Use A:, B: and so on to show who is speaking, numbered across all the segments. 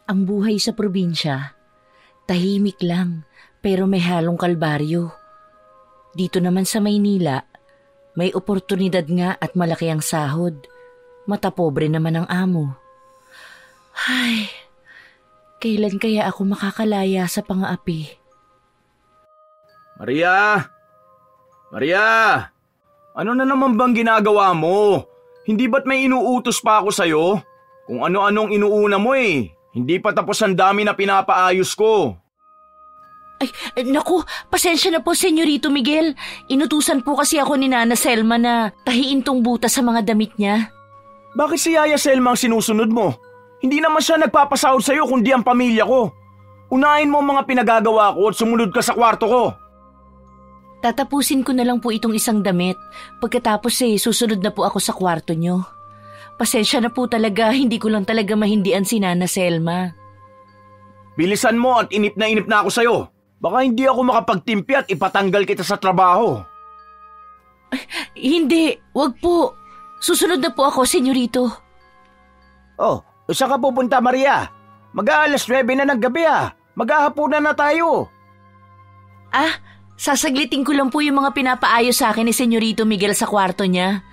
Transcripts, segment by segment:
A: Ang buhay sa probinsya, tahimik lang pero may halong kalbaryo. Dito naman sa Maynila, may oportunidad nga at malaki ang sahod. Matapobre naman ang amo. Ay, kailan kaya ako makakalaya sa pang-aapi?
B: Maria! Maria! Ano na naman bang ginagawa mo? Hindi ba't may inuutos pa ako sa'yo? Kung ano-anong inuuna mo eh. Hindi pa tapos ang dami na pinapaayos ko.
A: Ay, naku, pasensya na po, Senyorito Miguel. Inutusan po kasi ako ni Nana Selma na tahiin tong butas sa mga damit niya.
B: Bakit si Yaya Selma ang sinusunod mo? Hindi naman siya nagpapasahod sa'yo kundi ang pamilya ko. Unahin mo ang mga pinagagawa ko at sumunod ka sa kwarto ko.
A: Tatapusin ko na lang po itong isang damit. Pagkatapos susunod na po ako sa kwarto niyo. Pasensya na po talaga, hindi ko lang talaga mahindian si Nana Selma.
B: Bilisan mo at inip na ako sa'yo. Baka hindi ako makapagtimpi at ipatanggal kita sa trabaho.
A: Ay, hindi, wag po. Susunod na po ako, Senyorito.
B: Oh, saan ka pupunta, Maria? Mag-aalas 9 na ng gabi Maghahapunan na tayo.
A: Sasaglitin ko lang po yung mga pinapaayos sa akin ni Senyorito Miguel sa kwarto niya.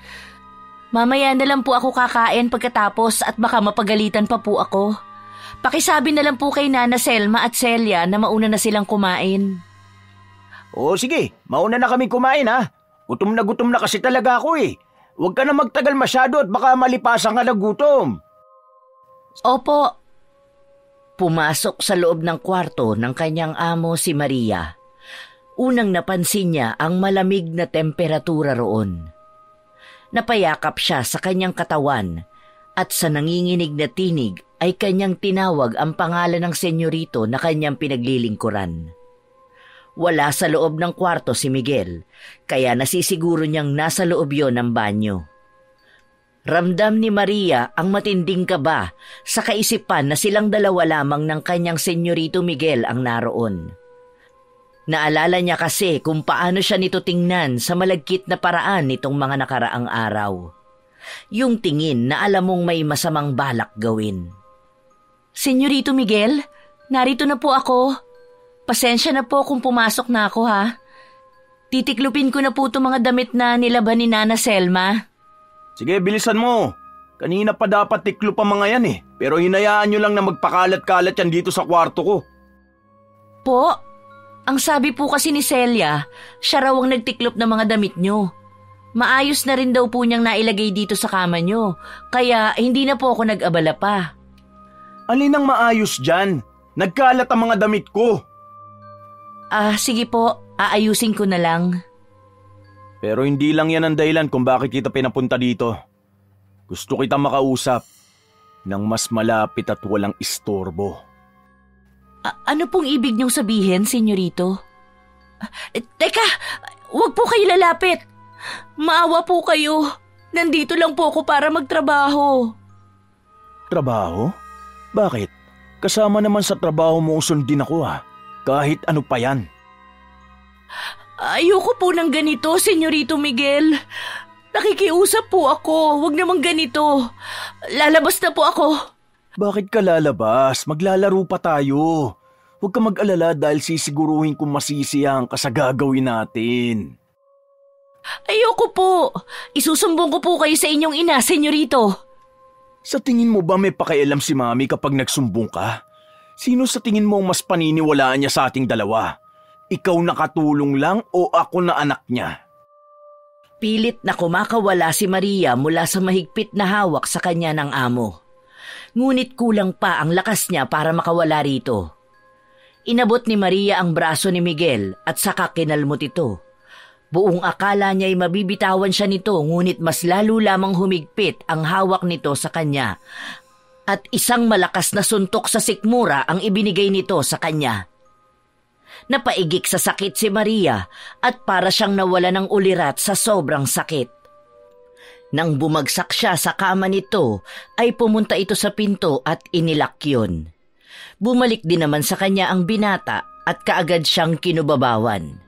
A: Mamaya na lang po ako kakain pagkatapos at baka mapagalitan pa po ako. Pakisabi na lang po kay Nana Selma at Celia na mauna na silang kumain.
B: Oo, sige. Mauna na kami kumain gutom na kasi talaga ako eh. Huwag ka na magtagal masyado at baka malipasan ka ng gutom.
A: Opo. Pumasok sa loob ng kwarto ng kanyang amo si Maria. Unang napansin niya ang malamig na temperatura roon. Napayakap siya sa kanyang katawan at sa nanginginig na tinig ay kanyang tinawag ang pangalan ng senyorito na kanyang pinaglilingkuran. Wala sa loob ng kwarto si Miguel, kaya nasisiguro niyang nasa loob yon ng banyo. Ramdam ni Maria ang matinding kaba sa kaisipan na silang dalawa lamang ng kanyang senyorito Miguel ang naroon. Naalala niya kasi kung paano siya nito tingnan sa malagkit na paraan nitong mga nakaraang araw. Yung tingin na alam mong may masamang balak gawin. Senyorito Miguel, narito na po ako. Pasensya na po kung pumasok na ako Titiklupin ko na po itong mga damit na nilaban ni Nana Selma.
B: Sige, bilisan mo. Kanina pa dapat tiklop ang mga yan pero hinayaan nyo lang na magpakalat-kalat yan dito sa kwarto ko.
A: Po? Ang sabi po kasi ni Celia, siya raw ang nagtiklop ng mga damit nyo. Maayos na rin daw po niyang nailagay dito sa kama nyo, kaya hindi na po ako nag-abala pa.
B: Alin ang maayos dyan? Nagkalat ang mga damit ko.
A: Sige po, aayusin ko na lang.
B: Pero hindi lang yan ang dahilan kung bakit kita pinapunta dito. Gusto kita makausap ng mas malapit at walang istorbo.
A: Ano pong ibig niyong sabihin, senyorito? Teka, huwag po kayo lalapit. Maawa po kayo. Nandito lang po ako para magtrabaho.
B: Trabaho? Bakit? Kasama naman sa trabaho mo sundin ako Kahit ano pa yan.
A: Ayoko po ng ganito, Senyorito Miguel. Nakikiusap po ako. Huwag namang ganito. Lalabas na po ako.
B: Bakit ka lalabas? Maglalaro pa tayo. Huwag ka mag-alala dahil sisiguruhin kung masisiyahan ka sa gagawin natin.
A: Ayoko po. Isusumbong ko po kayo sa inyong ina, Senyorito.
B: Sa tingin mo ba may pakialam si Mami kapag nagsumbong ka? Sino sa tingin mo mas paniniwalaan niya sa ating dalawa? Ikaw na katulong lang o ako na anak niya?
A: Pilit na kumakawala si Maria mula sa mahigpit na hawak sa kanya ng amo. Ngunit kulang pa ang lakas niya para makawala rito. Inabot ni Maria ang braso ni Miguel at saka kinalmot ito. Buong akala niya ay mabibitawan siya nito ngunit mas lalo lamang humigpit ang hawak nito sa kanya at isang malakas na suntok sa sikmura ang ibinigay nito sa kanya. Napaigik sa sakit si Maria at para siyang nawala ng ulirat sa sobrang sakit. Nang bumagsak siya sa kama nito ay pumunta ito sa pinto at inilak yun. Bumalik din naman sa kanya ang binata at kaagad siyang kinubabawan.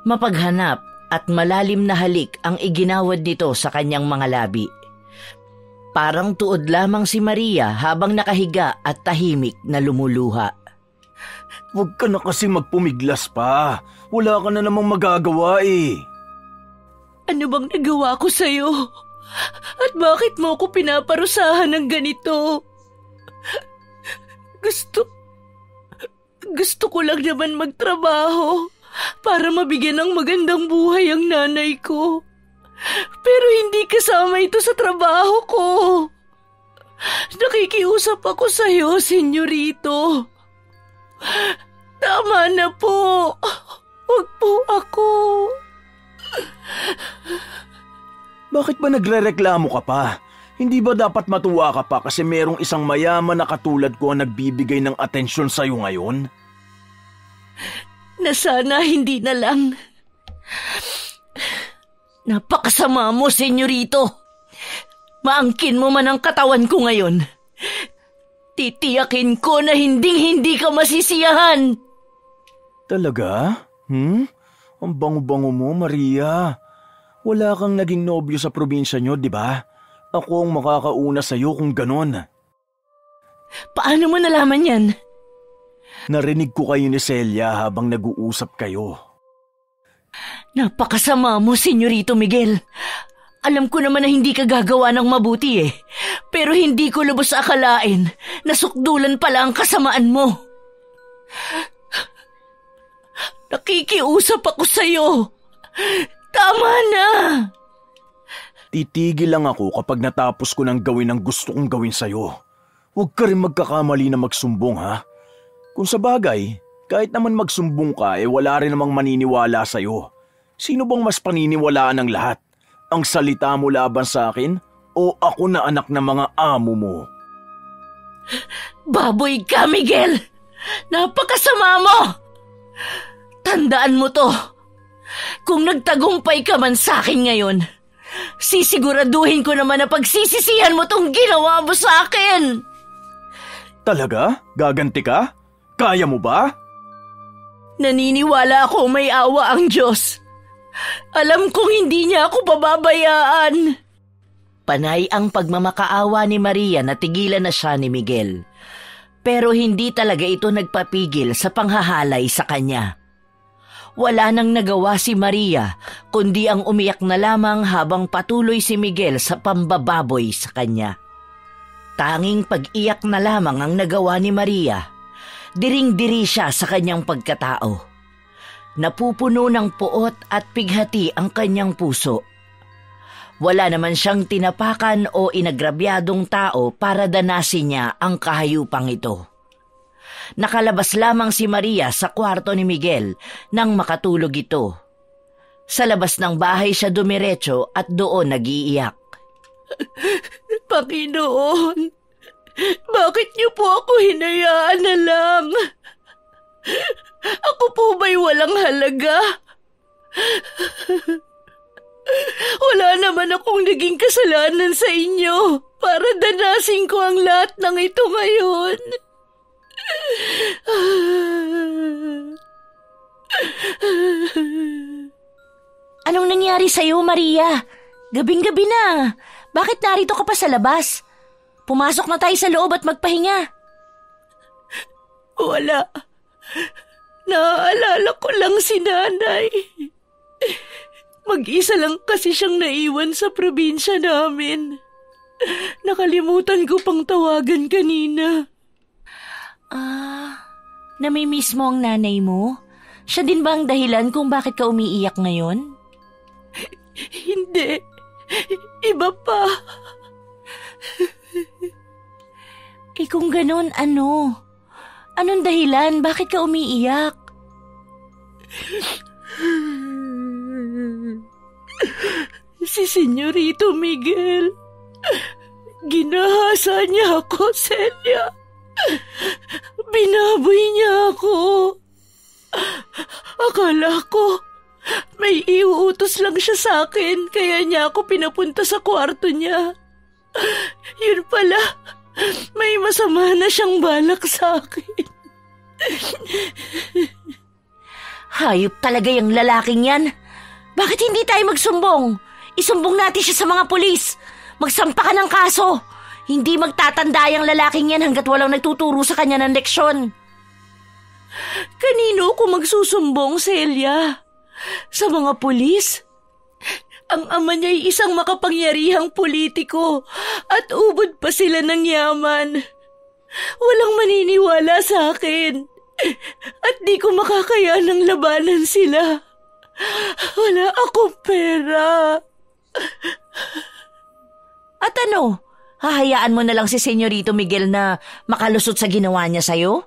A: Mapaghanap at malalim na halik ang iginawad nito sa kanyang mga labi. Parang tuod lamang si Maria habang nakahiga at tahimik na lumuluha.
B: Huwag ka na kasi magpumiglas pa. Wala ka na namang magagawa eh.
C: Ano bang nagawa ko sa'yo? At bakit mo ako pinaparusahan ng ganito? Gusto ko lang naman magtrabaho para mabigyan ng magandang buhay ang nanay ko. Pero hindi kasama ito sa trabaho ko. Nakikiusap ako sa'yo, senyorito. Tama na po. Huwag po ako.
B: Bakit ba nagrereklamo ka pa? Hindi ba dapat matuwa ka pa kasi merong isang mayaman na katulad ko ang nagbibigay ng atensyon sa'yo ngayon?
C: Na sana hindi na lang.
A: Napakasama mo, senyorito. Maangkin mo man ang katawan ko ngayon. Titiyakin ko na hinding-hindi ka masisiyahan.
B: Talaga? Ang bango-bango mo, Maria. Wala kang naging nobyo sa probinsya nyo, di ba? Ako ang makakauna sa'yo kung ganon.
C: Paano mo nalaman yan?
B: Narinig ko kayo ni Celia habang nag-uusap kayo.
A: Napakasama mo, senyorito Miguel. Alam ko naman na hindi ka gagawa ng mabuti eh. Pero hindi ko lubos akalain na sukdulan pala ang kasamaan mo. Nakikiusap ako sa'yo. Tama na!
B: Titigil lang ako kapag natapos ko ng gawin ang gusto kong gawin sa'yo. Huwag ka rin magkakamali na magsumbong, ha? Kung sa bagay, kahit naman magsumbong ka, wala rin namang maniniwala sa'yo. Sino bang mas paniniwalaan ng lahat? Ang salita mo laban sa akin o ako na anak ng mga amo mo?
A: Baboy ka, Miguel! Napakasama mo! Tandaan mo to. Kung nagtagumpay ka man sa akin ngayon, sisiguraduhin ko naman na pagsisisihan mo tong ginawa mo sa akin.
B: Talaga? Gaganti ka? Kaya mo ba?
C: Naniniwala ako may awa ang Diyos. Alam kong hindi niya ako pababayaan.
A: Panay ang pagmamakaawa ni Maria na tigilan na siya ni Miguel. Pero hindi talaga ito nagpapigil sa panghahalay sa kanya. Wala nang nagawa si Maria kundi ang umiyak na lamang habang patuloy si Miguel sa pambababoy sa kanya. Tanging pag-iyak na lamang ang nagawa ni Maria. Diring-diri siya sa kanyang pagkatao. Napupuno ng puot at pighati ang kanyang puso. Wala naman siyang tinapakan o inagrabyadong tao para danasin niya ang kahayupang ito. Nakalabas lamang si Maria sa kwarto ni Miguel nang makatulog ito. Sa labas ng bahay siya dumiretso at doon nag-iiyak.
C: Panginoon, bakit niyo po ako hinayaan na lang? Ako po ba'y walang halaga? Wala naman akong naging kasalanan sa inyo para danasin ko ang lahat ng ito ngayon.
A: Anong nangyari sa'yo, Maria? Gabing-gabi na. Bakit narito ka pa sa labas? Pumasok na tayo sa loob at magpahinga.
C: Wala. Naaalala ko lang si nanay. Mag-isa lang kasi siyang naiwan sa probinsya namin. Nakalimutan ko pang tawagan kanina.
A: Namimiss mo ang nanay mo? Siya din ba ang dahilan kung bakit ka umiiyak ngayon?
C: Hindi. Iba pa.
A: Kung ganon, ano? Anong dahilan? Bakit ka umiiyak?
C: Si Senyorito Miguel. Ginahasa niya ako, Celia. Binaboy niya ako. Akala ko may iuutos lang siya sa akin, kaya niya ako pinapunta sa kwarto niya. Yun pala, may masama na siyang balak sa akin.
A: Hayop talaga yung lalaking yan. Bakit hindi tayo magsumbong? Isumbong natin siya sa mga pulis.
C: Magsampa ka ng kaso! Hindi magtatanda yung lalaking yan hanggat walang nagtuturo sa kanya ng leksyon. Kanino ko magsusumbong, Celia? Sa mga pulis? Ang ama niya'y isang makapangyarihang politiko at ubod pa sila ng yaman. Walang maniniwala sa akin at di ko makakayanang labanan sila. Wala akong pera. At ano? Hahayaan mo na lang si Senyorito Miguel na makalusot sa ginawa niya sa'yo?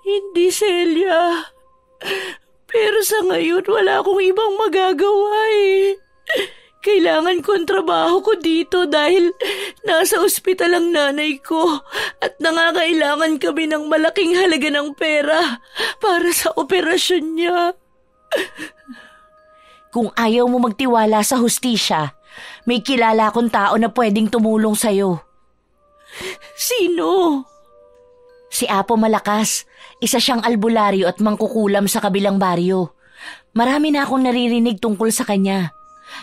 C: Hindi, Celia. Pero sa ngayon, wala akong ibang magagawa eh. Kailangan ko ang trabaho ko dito dahil nasa ospital ang nanay ko at nangangailangan kami ng malaking halaga ng pera para sa operasyon niya. Kung ayaw mo magtiwala sa hustisya, may kilala akong tao na pwedeng tumulong sa'yo. Sino? Si Apo Malakas, isa siyang albularyo at mangkukulam sa kabilang baryo. Marami na akong naririnig tungkol sa kanya.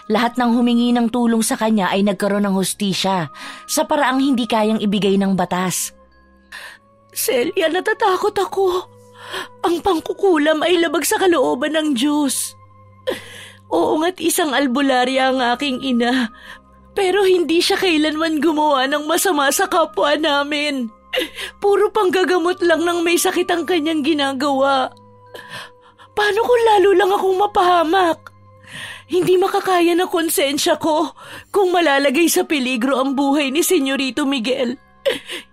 C: Lahat ng humingi ng tulong sa kanya ay nagkaroon ng hustisya sa paraang hindi kayang ibigay ng batas. Celia, natatakot ako. Ang pangkukulam ay labag sa kalooban ng Diyos. Oo nga't isang albularya ang aking ina, pero hindi siya kailanman gumawa ng masama sa kapwa namin. Puro panggagamot lang ng may sakit ang kanyang ginagawa. Paano kung lalo lang akong mapahamak? Hindi makakaya na konsensya ko kung malalagay sa peligro ang buhay ni Senyorito Miguel.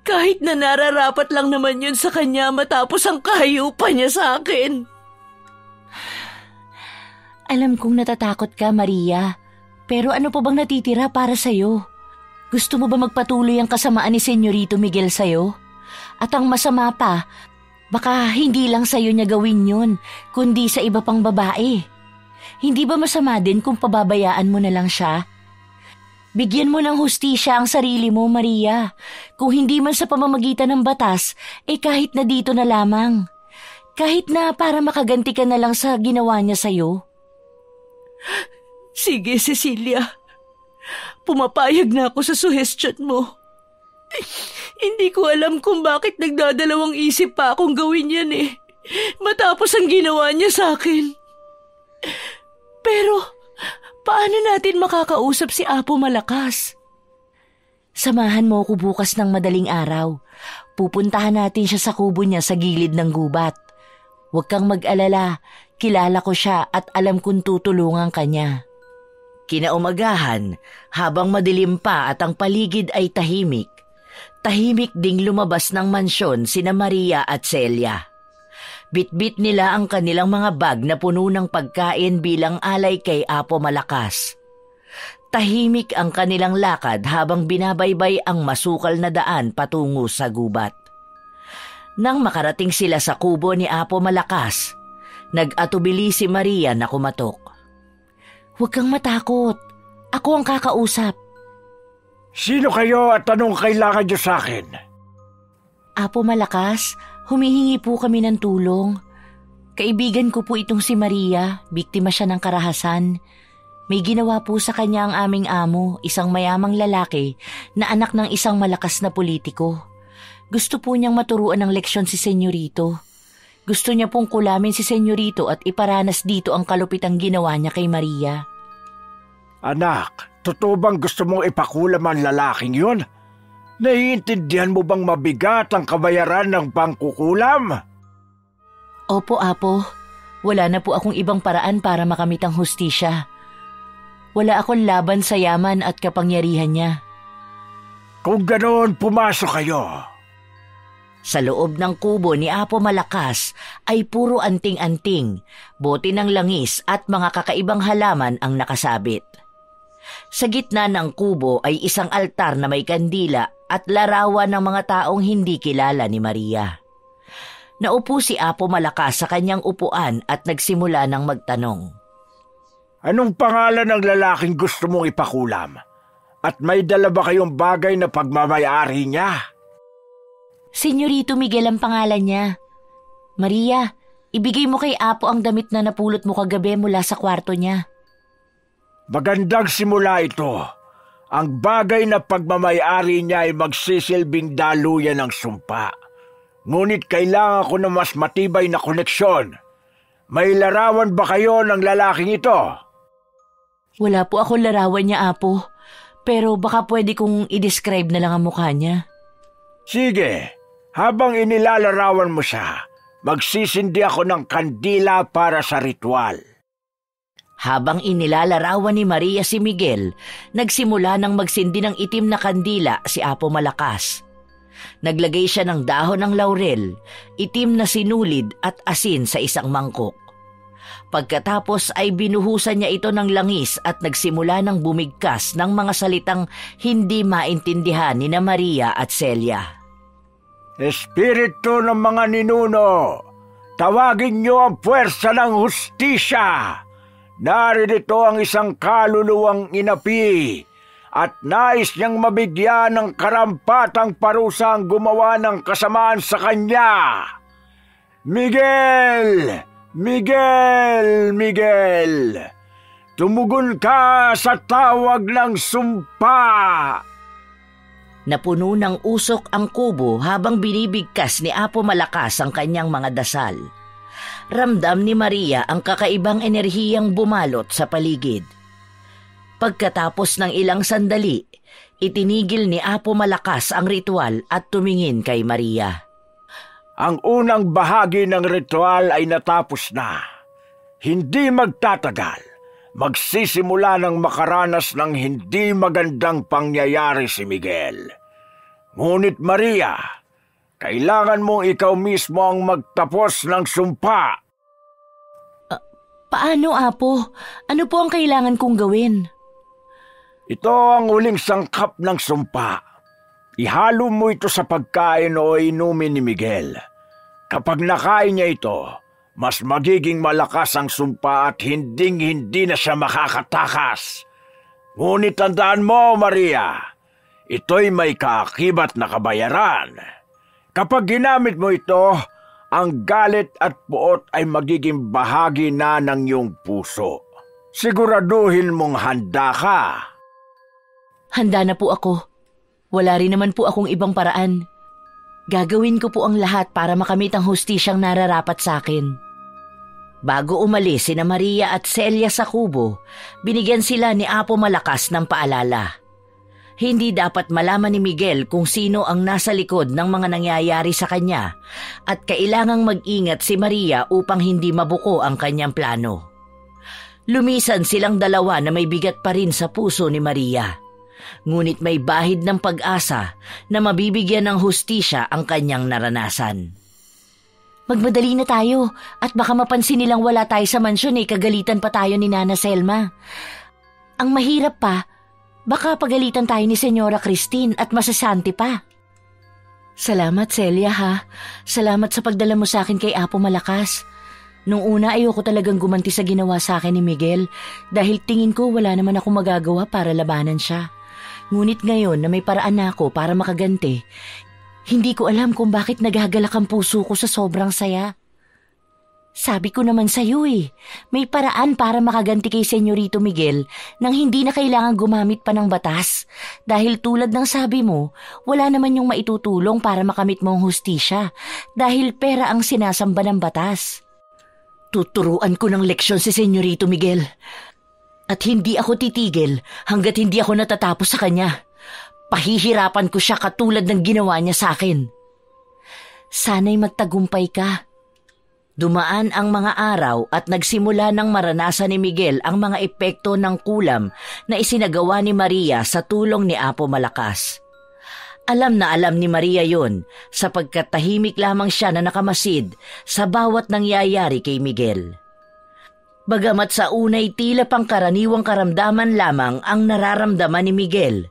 C: Kahit na nararapat lang naman yun sa kanya matapos ang kahayupan niya sa akin. Alam kong natatakot ka, Maria. Pero ano pa bang natitira para sa'yo? Gusto mo ba magpatuloy ang kasamaan ni Senyorito Miguel sa'yo? At ang masama pa, baka hindi lang sa'yo niya gawin yun, kundi sa iba pang babae. Hindi ba masama din kung pababayaan mo na lang siya? Bigyan mo ng hustisya ang sarili mo, Maria. Kung hindi man sa pamamagitan ng batas, kahit na dito na lamang. Kahit na para makaganti ka na lang sa ginawa niya sa'yo. Sige, Cecilia. Pumapayag na ako sa suggestion mo. Hindi ko alam kung bakit nagdadalawang isip pa akong gawin yan eh. Matapos ang ginawa niya sa akin. Pero, paano natin makakausap si Apo Malakas? Samahan mo ako bukas ng madaling araw. Pupuntahan natin siya sa kubo niya sa gilid ng gubat. Huwag kang mag-alala, kilala ko siya at alam kong tutulungan ka niya.
A: Kinaumagahan, habang madilim pa at ang paligid ay tahimik, tahimik ding lumabas ng mansyon sina Maria at Celia. Bitbit nila ang kanilang mga bag na puno ng pagkain bilang alay kay Apo Malakas. Tahimik ang kanilang lakad habang binabaybay ang masukal na daan patungo sa gubat. Nang makarating sila sa kubo ni Apo Malakas, nag-atubili si Maria na kumatok. Huwag kang matakot. Ako ang kakausap.
D: Sino kayo at anong kailangan niyo sa akin?
C: Apo Malakas, humihingi po kami ng tulong. Kaibigan ko po itong si Maria, biktima siya ng karahasan. May ginawa po sa kanya ang aming amo, isang mayamang lalaki na anak ng isang malakas na politiko. Gusto po niyang maturuan ng leksyon si Senyorito. Gusto niya pong kulamin si Senyorito at iparanas dito ang kalupitang ginawa niya kay Maria.
D: Anak, totoo bang gusto mong ipakulam ang lalaking yun? Naiintindihan mo bang mabigat ang kabayaran ng pangkukulam?
C: Opo, Apo. Wala na po akong ibang paraan para makamit ang hustisya. Wala akong laban sa yaman at kapangyarihan niya.
D: Kung ganoon, pumasok kayo.
A: Sa loob ng kubo ni Apo Malakas ay puro anting-anting, bote ng langis at mga kakaibang halaman ang nakasabit. Sa gitna ng kubo ay isang altar na may kandila at larawan ng mga taong hindi kilala ni Maria. Naupo si Apo Malakas sa kanyang upuan at nagsimula ng magtanong.
D: Anong pangalan ng lalaking gusto mong ipakulam? At may dala ba kayong bagay na pagmamayari niya?
C: Senyorito Miguel ang pangalan niya. Maria, ibigay mo kay Apo ang damit na napulot mo kagabi mula sa kwarto niya.
D: Magandang simula ito. Ang bagay na pagmamayari niya ay magsisilbing daluyan ng sumpa. Ngunit kailangan ko ng mas matibay na koneksyon. May larawan ba kayo ng lalaking ito?
C: Wala po akong larawan niya, Apo. Pero baka pwede kong i-describe na lang ang mukha niya.
D: Sige, habang inilalarawan mo siya, magsisindi ako ng kandila para sa ritual.
A: Habang inilalarawan ni Maria si Miguel, nagsimula ng magsindi ng itim na kandila si Apo Malakas. Naglagay siya ng dahon ng laurel, itim na sinulid at asin sa isang mangkok. Pagkatapos ay binuhusan niya ito ng langis at nagsimula ng bumigkas ng mga salitang hindi maintindihan ni Maria at Celia.
D: Espiritu ng mga ninuno, tawagin niyo ang puwersa ng hustisya. Naririto ang isang kaluluwang inapi at nais niyang mabigyan ng karampatang parusa ang gumawa ng kasamaan sa kanya. Miguel! Miguel! Miguel! Tumugon ka sa tawag ng sumpa!
A: Napuno ng usok ang kubo habang binibigkas ni Apo Malakas ang kanyang mga dasal. Ramdam ni Maria ang kakaibang enerhiyang bumalot sa paligid. Pagkatapos ng ilang sandali, itinigil ni Apo Malakas ang ritual at tumingin kay Maria.
D: Ang unang bahagi ng ritual ay natapos na. Hindi magtatagal. Magsisimula ng makaranas ng hindi magandang pangyayari si Miguel. Ngunit Maria, kailangan mong ikaw mismo ang magtapos ng sumpa.
C: Paano, Apo? Ano po ang kailangan kong gawin?
D: Ito ang huling sangkap ng sumpa. Ihalo mo ito sa pagkain o inumin ni Miguel. Kapag nakain niya ito, mas magiging malakas ang sumpa at hinding-hindi na siya makakatakas. Ngunit tandaan mo, Maria, ito'y may kaakibat na kabayaran. Kapag ginamit mo ito, ang galit at puot ay magiging bahagi na ng iyong puso. Siguraduhin mong handa ka.
C: Handa na po ako. Wala rin naman po akong ibang paraan. Gagawin ko po ang lahat para makamit ang hustisyang nararapat sa akin.
A: Bago umalis sina Maria at Celia sa kubo, binigyan sila ni Apo Malakas ng paalala. Hindi dapat malaman ni Miguel kung sino ang nasa likod ng mga nangyayari sa kanya at kailangang mag-ingat si Maria upang hindi mabuko ang kanyang plano. Lumisan silang dalawa na may bigat pa rin sa puso ni Maria. Ngunit may bahid ng pag-asa na mabibigyan ng hustisya ang kanyang naranasan.
C: Magmadali na tayo at baka mapansin nilang wala tayo sa mansyon kagalitan pa tayo ni Nana Selma. Ang mahirap pa, baka pagalitan tayo ni Senyora Christine at masasanti pa. Salamat, Celia, ha. Salamat sa pagdala mo sa akin kay Apo Malakas. Nung una ayoko talagang gumanti sa ginawa sa akin ni Miguel dahil tingin ko wala naman ako magagawa para labanan siya. Ngunit ngayon na may paraan na ako para makaganti, hindi ko alam kung bakit nagagalak ang puso ko sa sobrang saya. Sabi ko naman sa iyo may paraan para makaganti kay Senyorito Miguel nang hindi na kailangan gumamit pa ng batas. Dahil tulad ng sabi mo, wala naman yung maitutulong para makamit mo ang hustisya dahil pera ang sinasamba ng batas. Tuturuan ko ng leksyon si Senyorito Miguel. At hindi ako titigil hanggat hindi ako natatapos sa kanya. Pahihirapan ko siya katulad ng ginawa niya sa akin. Sana'y magtagumpay ka. Dumaan ang mga araw at nagsimula ng maranasan ni Miguel ang mga epekto ng kulam na isinagawa ni Maria sa tulong ni Apo Malakas. Alam na alam ni Maria yon sapagkat tahimik lamang siya na nakamasid sa bawat nangyayari kay Miguel. Bagamat sa unay tila pangkaraniwang karamdaman lamang ang nararamdaman ni Miguel,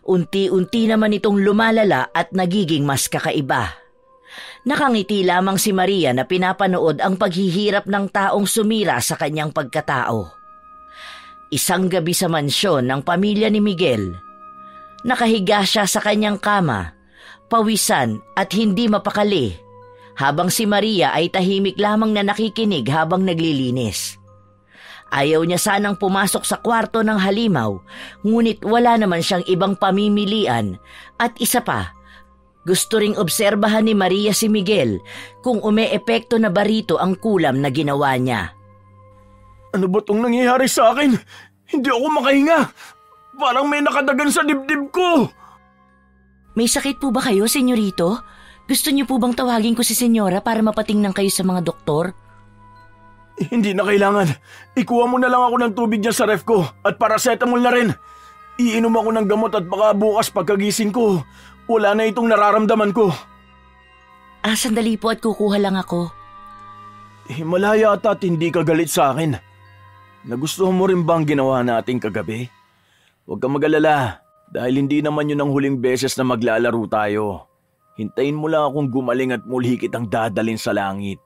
C: unti-unti naman itong lumalala at nagiging mas kakaiba. Nakangiti lamang si Maria na pinapanood ang paghihirap ng taong sumira sa kanyang pagkatao. Isang gabi sa mansyon ng pamilya ni Miguel, nakahiga siya sa kanyang kama, pawisan at hindi mapakali, habang si Maria ay tahimik lamang na nakikinig habang naglilinis.
A: Ayaw niya sanang pumasok sa kwarto ng halimaw, ngunit wala naman siyang ibang pamimilian. At isa pa, gusto ring obserbahan ni Maria si Miguel kung umeepekto na ba rito ang kulam na ginawa niya.
B: Ano ba itong nangyayari sa akin? Hindi ako makahinga. Parang may nakadagan sa dibdib ko.
C: May sakit po ba kayo, senyorito? Gusto niyo po bang tawagin ko si senyora para mapatingnan kayo sa mga doktor?
B: Hindi na kailangan. Ikuha mo na lang ako ng tubig dyan sa ref ko at paracetamol na rin. Iinom ako ng gamot at baka bukas pagkagising ko, wala na itong nararamdaman ko.
C: Sandali po at kukuha lang ako.
B: Malaya at hindi ka galit sa akin. Nagustuhan mo rin bang ginawa natin kagabi? Huwag kang mag-alala dahil hindi naman yun ang huling beses na maglalaro tayo. Hintayin mo lang akong gumaling at muli kitang dadalin sa langit.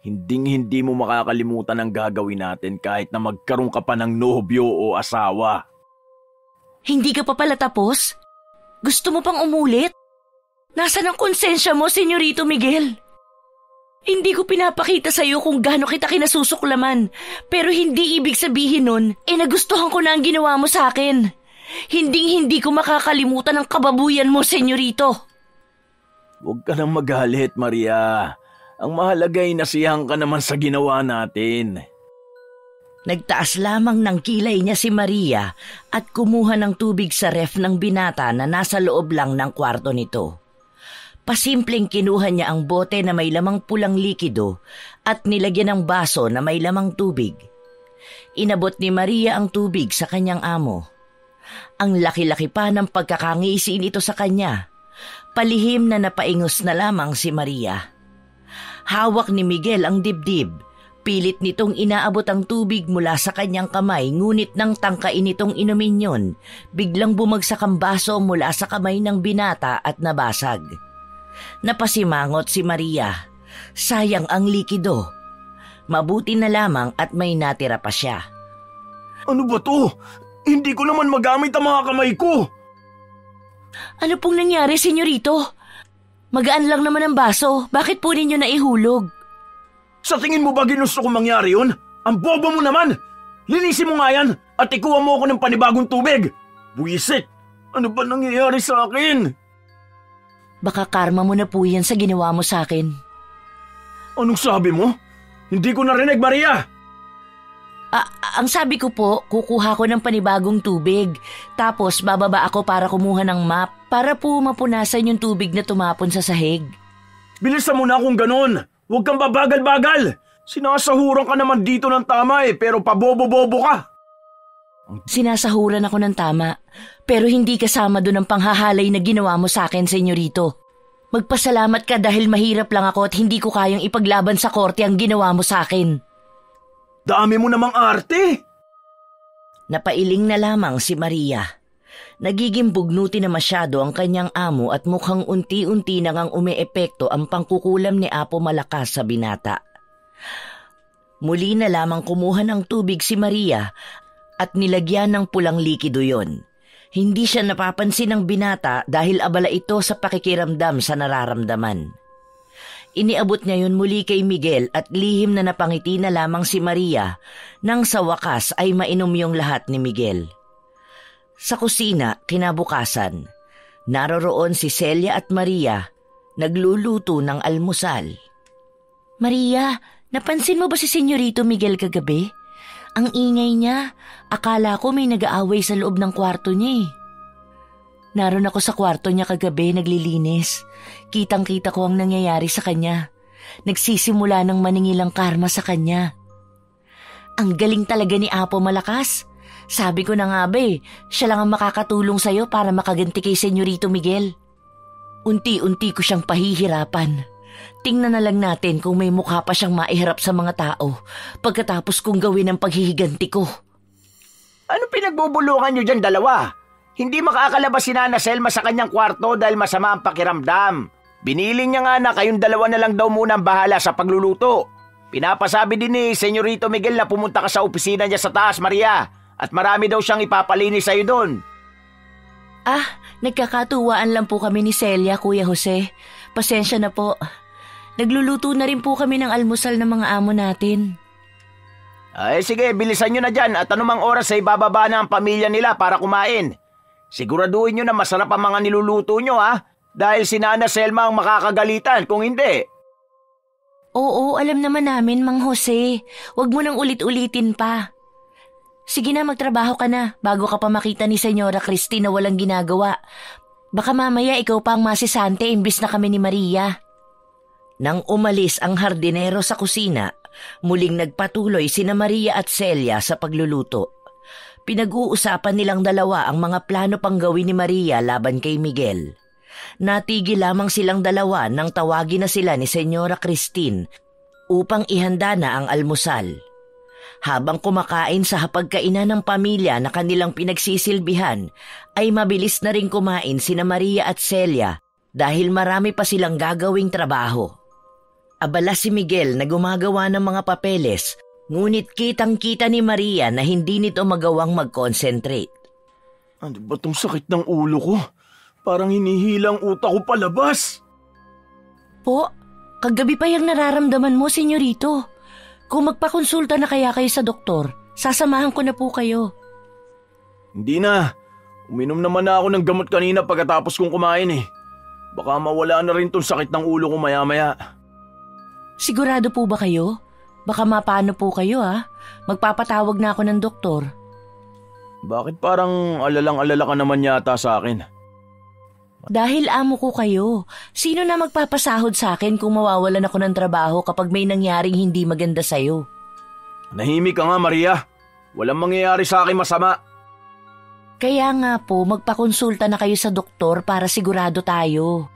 B: Hinding-hindi mo makakalimutan ang gagawin natin kahit na magkaroon ka pa ng nobyo o asawa.
C: Hindi ka pa pala tapos? Gusto mo pang umulit? Nasaan ang konsensya mo, Senyorito Miguel? Hindi ko pinapakita sa'yo kung gaano kita kinasusuklaman, pero hindi ibig sabihin nun, nagustuhan ko na ang ginawa mo sa akin. Hinding-hindi ko makakalimutan ang kababuyan mo, Senyorito.
B: Huwag ka nang magalit, Maria. Ang mahalaga ay nasiyahan ka naman sa ginawa natin.
A: Nagtaas lamang ng kilay niya si Maria at kumuha ng tubig sa ref ng binata na nasa loob lang ng kwarto nito. Pasimpleng kinuha niya ang bote na may lamang pulang likido at nilagyan ng baso na may lamang tubig. Inabot ni Maria ang tubig sa kanyang amo. Ang laki-laki pa ng pagkakangisi nito sa kanya. Palihim na napaingos na lamang si Maria. Hawak ni Miguel ang dibdib. Pilit nitong inaabot ang tubig mula sa kanyang kamay, ngunit nang tangkain nitong inumin yun, biglang bumagsak ang baso mula sa kamay ng binata at nabasag. Napasimangot si Maria. Sayang ang likido. Mabuti na lamang at may natira pa siya.
B: Ano ba to? Hindi ko naman magamit ang mga kamay ko.
C: Ano pong nangyari, senyorito? Magaan lang naman ang baso. Bakit po ninyo naihulog?
B: Sa tingin mo ba ginusto kong mangyari yun? Ang bobo mo naman! Linisin mo nga yan at ikuha mo ako ng panibagong tubig! Buwisit! Ano ba nangyayari sa akin?
C: Baka karma mo na po yan sa ginawa mo sa akin.
B: Anong sabi mo? Hindi ko narinig, Maria!
C: Ang sabi ko po, kukuha ko ng panibagong tubig. Tapos bababa ako para kumuha ng map para po mapunasan yung tubig na tumapon sa sahig.
B: Bilisan mo na kung ganon! Huwag kang babagal-bagal! Sinasahuran ka naman dito ng tama pero pabobo-bobo ka!
C: Sinasahuran ako ng tama, pero hindi kasama doon ang panghahalay na ginawa mo sa akin, senyorito. Magpasalamat ka dahil mahirap lang ako at hindi ko kayang ipaglaban sa korte ang ginawa mo sa akin.
B: Dami mo namang arte!
A: Napailing na lamang si Maria. Nagiging bugnuti na masyado ang kanyang amo at mukhang unti-unti na ngang umeepekto ang pangkukulam ni Apo Malakas sa binata. Muli na lamang kumuha ng tubig si Maria at nilagyan ng pulang likido yon. Hindi siya napapansin ng binata dahil abala ito sa pakikiramdam sa nararamdaman. Iniabot niya yun muli kay Miguel at lihim na napangiti na lamang si Maria nang sa wakas ay mainom yung lahat ni Miguel. Sa kusina, kinabukasan, naroroon si Celia at Maria, nagluluto ng almusal.
C: Maria, napansin mo ba si Senyorito Miguel kagabi? Ang ingay niya, akala ko may nag-aaway sa loob ng kwarto niya . Naroon ako sa kwarto niya kagabi naglilinis. Kitang-kita ko ang nangyayari sa kanya. Nagsisimula ng maningilang karma sa kanya. Ang galing talaga ni Apo Malakas. Sabi ko na nga ba siya lang ang makakatulong sa'yo para makaganti kay Senyorito Miguel. Unti-unti ko siyang pahihirapan. Tingnan na lang natin kung may mukha pa siyang maiharap sa mga tao pagkatapos kong gawin ang paghihiganti ko.
D: Ano pinagbubulungan niyo dyan dalawa? Hindi makakalabas si Nana Selma sa kanyang kwarto dahil masama ang pakiramdam. Biniling niya nga na kayong dalawa na lang daw muna ang bahala sa pagluluto. Pinapasabi din ni Senyorito Miguel na pumunta ka sa opisina niya sa taas, Maria. At marami daw siyang ipapalinis sa'yo doon.
C: Nagkakatuwaan lang po kami ni Celia, Kuya Jose. Pasensya na po. Nagluluto na rin po kami ng almusal ng mga amo natin.
D: Ay sige, bilisan nyo na dyan at anumang oras ay bababa na ang pamilya nila para kumain. Siguraduhin nyo na masarap ang mga niluluto nyo ha, dahil si Nana Selma ang makakagalitan kung hindi.
C: Oo, alam naman namin, Mang Jose. Huwag mo nang ulit-ulitin pa. Sige na, magtrabaho ka na bago ka pa makita ni Senyora Christine na walang ginagawa. Baka mamaya ikaw pa ang masisante imbis na kami ni Maria. Nang umalis ang hardinero sa kusina, muling nagpatuloy sina Maria at Celia sa pagluluto. Pinag-uusapan nilang dalawa ang mga plano pang gawin ni Maria laban kay Miguel. Natigil lamang silang dalawa nang tawagin na sila ni Senyora Christine upang ihanda na ang almusal. Habang kumakain sa hapagkainan ng pamilya na kanilang pinagsisilbihan, ay mabilis na rin kumain sina Maria at Celia dahil marami pa silang gagawing trabaho. Abala si Miguel na gumagawa ng mga papeles, ngunit kitang-kita ni Maria na hindi nito magawang mag-concentrate.
B: Ano ba tong sakit ng ulo ko? Parang hinihilang utak ko palabas.
C: Po, kagabi pa yung nararamdaman mo, senyorito. Kung magpakonsulta na kaya kayo sa doktor, sasamahan ko na po kayo.
B: Hindi na. Uminom naman na ako ng gamot kanina pagkatapos kong kumain eh. Baka mawala na rin tong sakit ng ulo ko maya-maya.
C: Sigurado po ba kayo? Baka mapano po kayo Magpapatawag na ako ng doktor.
B: Bakit parang alalang-alala ka naman yata sa akin?
C: Dahil amo ko kayo. Sino na magpapasahod sa akin kung mawawalan ako ng trabaho kapag may nangyaring hindi maganda sa'yo?
B: Nahimik ka nga, Maria. Walang mangyayari sa akin masama.
C: Kaya nga po, magpakonsulta na kayo sa doktor para sigurado tayo.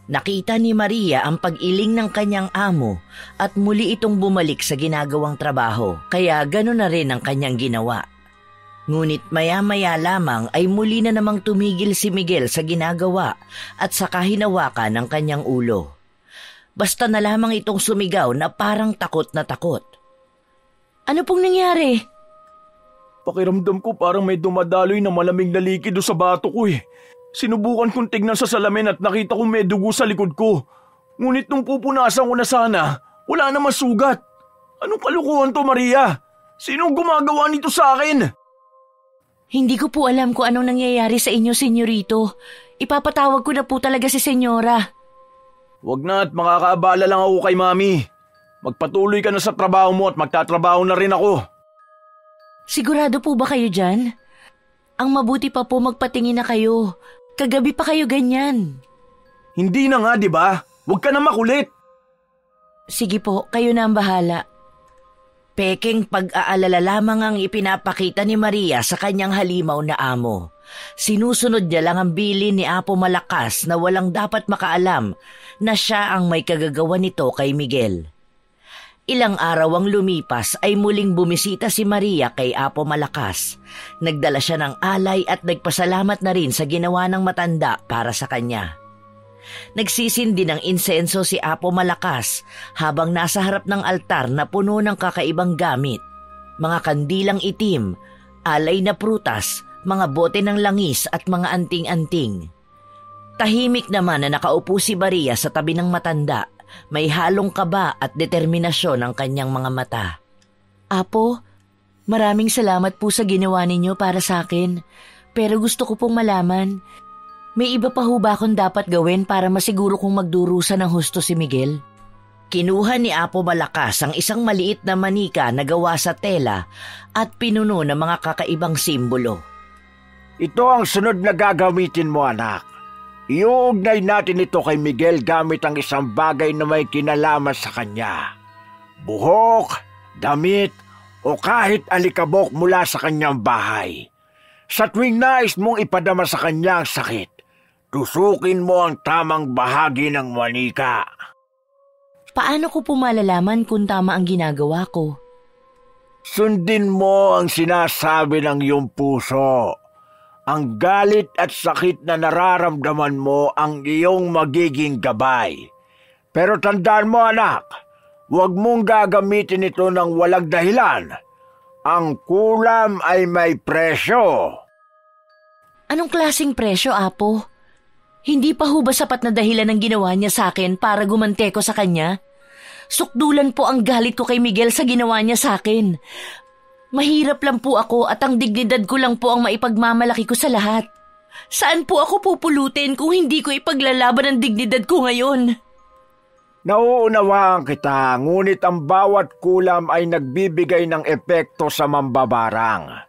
A: Nakita ni Maria ang pag-iling ng kanyang amo at muli itong bumalik sa ginagawang trabaho, kaya gano'n na rin ang kanyang ginawa. Ngunit maya-maya lamang ay muli na namang tumigil si Miguel sa ginagawa at saka hinawakan ng kanyang ulo. Basta na lamang itong sumigaw na parang takot na takot.
C: Ano pong nangyari?
B: Pakiramdam ko parang may dumadaloy na malamig na likido sa bato ko eh. Sinubukan kong tignan sa salamin at nakita ko may dugo sa likod ko. Ngunit nung pupunasan ko na sana, wala namang sugat. Anong kalukuhan to, Maria? Sinong gumagawa nito sa akin?
C: Hindi ko po alam kung anong nangyayari sa inyo, senyorito. Ipapatawag ko na po talaga si senyora.
B: Wag na at makakaabala lang ako kay Mami. Magpatuloy ka na sa trabaho mo at magtatrabaho na rin ako.
C: Sigurado po ba kayo dyan? Ang mabuti pa po magpatingin na kayo. Kagabi pa kayo ganyan.
B: Hindi na nga, di ba? Huwag ka na makulit.
C: Sige po, kayo na ang bahala.
A: Peking pag-aalala lamang ang ipinapakita ni Maria sa kanyang halimaw na amo. Sinusunod niya lang ang bilin ni Apo Malakas na walang dapat makaalam na siya ang may kagagawa nito kay Miguel. Ilang araw ang lumipas ay muling bumisita si Maria kay Apo Malakas. Nagdala siya ng alay at nagpasalamat na rin sa ginawa ng matanda para sa kanya. Nagsisindi ng insenso si Apo Malakas habang nasa harap ng altar na puno ng kakaibang gamit. Mga kandilang itim, alay na prutas, mga bote ng langis at mga anting-anting. Tahimik naman na nakaupo si Maria sa tabi ng matanda. May halong kaba at determinasyon ang kanyang mga mata.
C: Apo, maraming salamat po sa ginawa ninyo para sa akin. Pero gusto ko pong malaman, may iba pa ho ba akong dapat gawin para masiguro kong magdurusa ng husto si Miguel?
A: Kinuha ni Apo Malakas ang isang maliit na manika na gawa sa tela at pinuno ng mga kakaibang simbolo.
D: Ito ang sunod na gagamitin mo, anak. Iuugnay natin ito kay Miguel gamit ang isang bagay na may kinalaman sa kanya. Buhok, damit, o kahit alikabok mula sa kanyang bahay. Sa tuwing nais mong ipadama sa kanya ang sakit, tusukin mo ang tamang bahagi ng manika.
C: Paano ko po malalaman kung tama ang ginagawa ko?
D: Sundin mo ang sinasabi ng iyong puso. Ang galit at sakit na nararamdaman mo ang iyong magiging gabay. Pero tandaan mo, anak, huwag mong gagamitin ito ng walang dahilan. Ang kulam ay may presyo.
C: Anong klaseng presyo, Apo? Hindi pa ho ba sapat na dahilan ang ginawa niya sa akin para gumante ko sa kanya? Sukdulan po ang galit ko kay Miguel sa ginawa niya sa akin. Mahirap lang po ako at ang dignidad ko lang po ang maipagmamalaki ko sa lahat. Saan po ako pupulutin kung hindi ko ipaglalaban ang dignidad ko ngayon?
D: Nauunawaan kita, ngunit ang bawat kulam ay nagbibigay ng epekto sa mambabarang.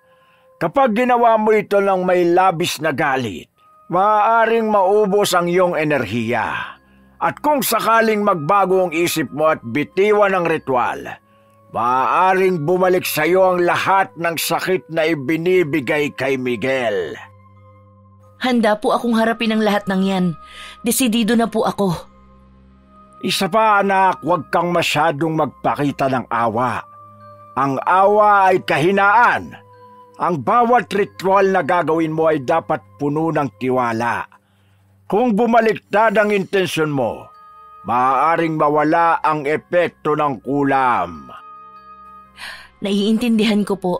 D: Kapag ginawa mo ito ng may labis na galit, maaaring maubos ang iyong enerhiya. At kung sakaling magbago ang isip mo at bitiwan ang ritual, maaaring bumalik sa iyo ang lahat ng sakit na ibinibigay kay Miguel.
C: Handa po akong harapin ang lahat ng yan. Desidido na po ako.
D: Isa pa anak, huwag kang masyadong magpakita ng awa. Ang awa ay kahinaan. Ang bawat ritual na gagawin mo ay dapat puno ng tiwala. Kung bumaliktad ang intensyon mo, maaaring mawala ang epekto ng kulam.
C: Naiintindihan ko po.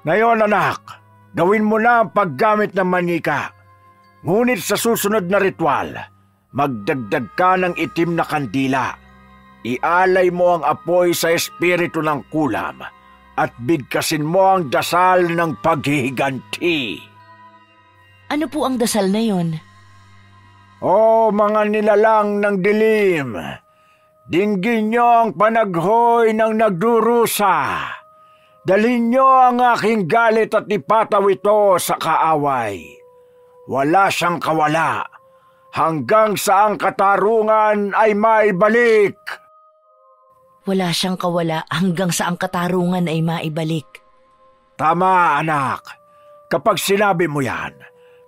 D: Ngayon anak, gawin mo na ang paggamit ng manika. Ngunit sa susunod na ritual, magdagdag ka ng itim na kandila. Ialay mo ang apoy sa espiritu ng kulam at bigkasin mo ang dasal ng paghihiganti.
C: Ano po ang dasal na yon?
D: O mga nilalang ng dilim, dinggin niyo ang panaghoy ng nagdurusa. Dalhin niyo ang aking galit at ipataw ito sa kaaway. Wala siyang kawala, hanggang sa ang katarungan ay maibalik.
C: Wala siyang kawala hanggang sa ang katarungan ay maibalik.
D: Tama anak, kapag sinabi mo yan,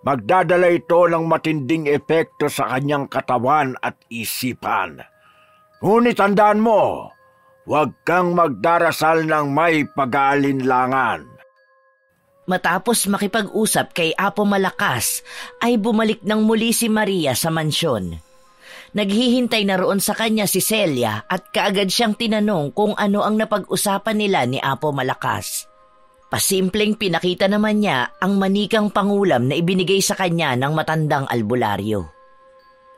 D: magdadala ito ng matinding epekto sa kanyang katawan at isipan. Ngunit tandaan mo, huwag kang magdarasal ng may pag-aalinlangan.
A: Matapos makipag-usap kay Apo Malakas, ay bumalik ng muli si Maria sa mansyon. Naghihintay na roon sa kanya si Celia at kaagad siyang tinanong kung ano ang napag-usapan nila ni Apo Malakas. Pasimpleng pinakita naman niya ang manikang pangulam na ibinigay sa kanya ng matandang albularyo.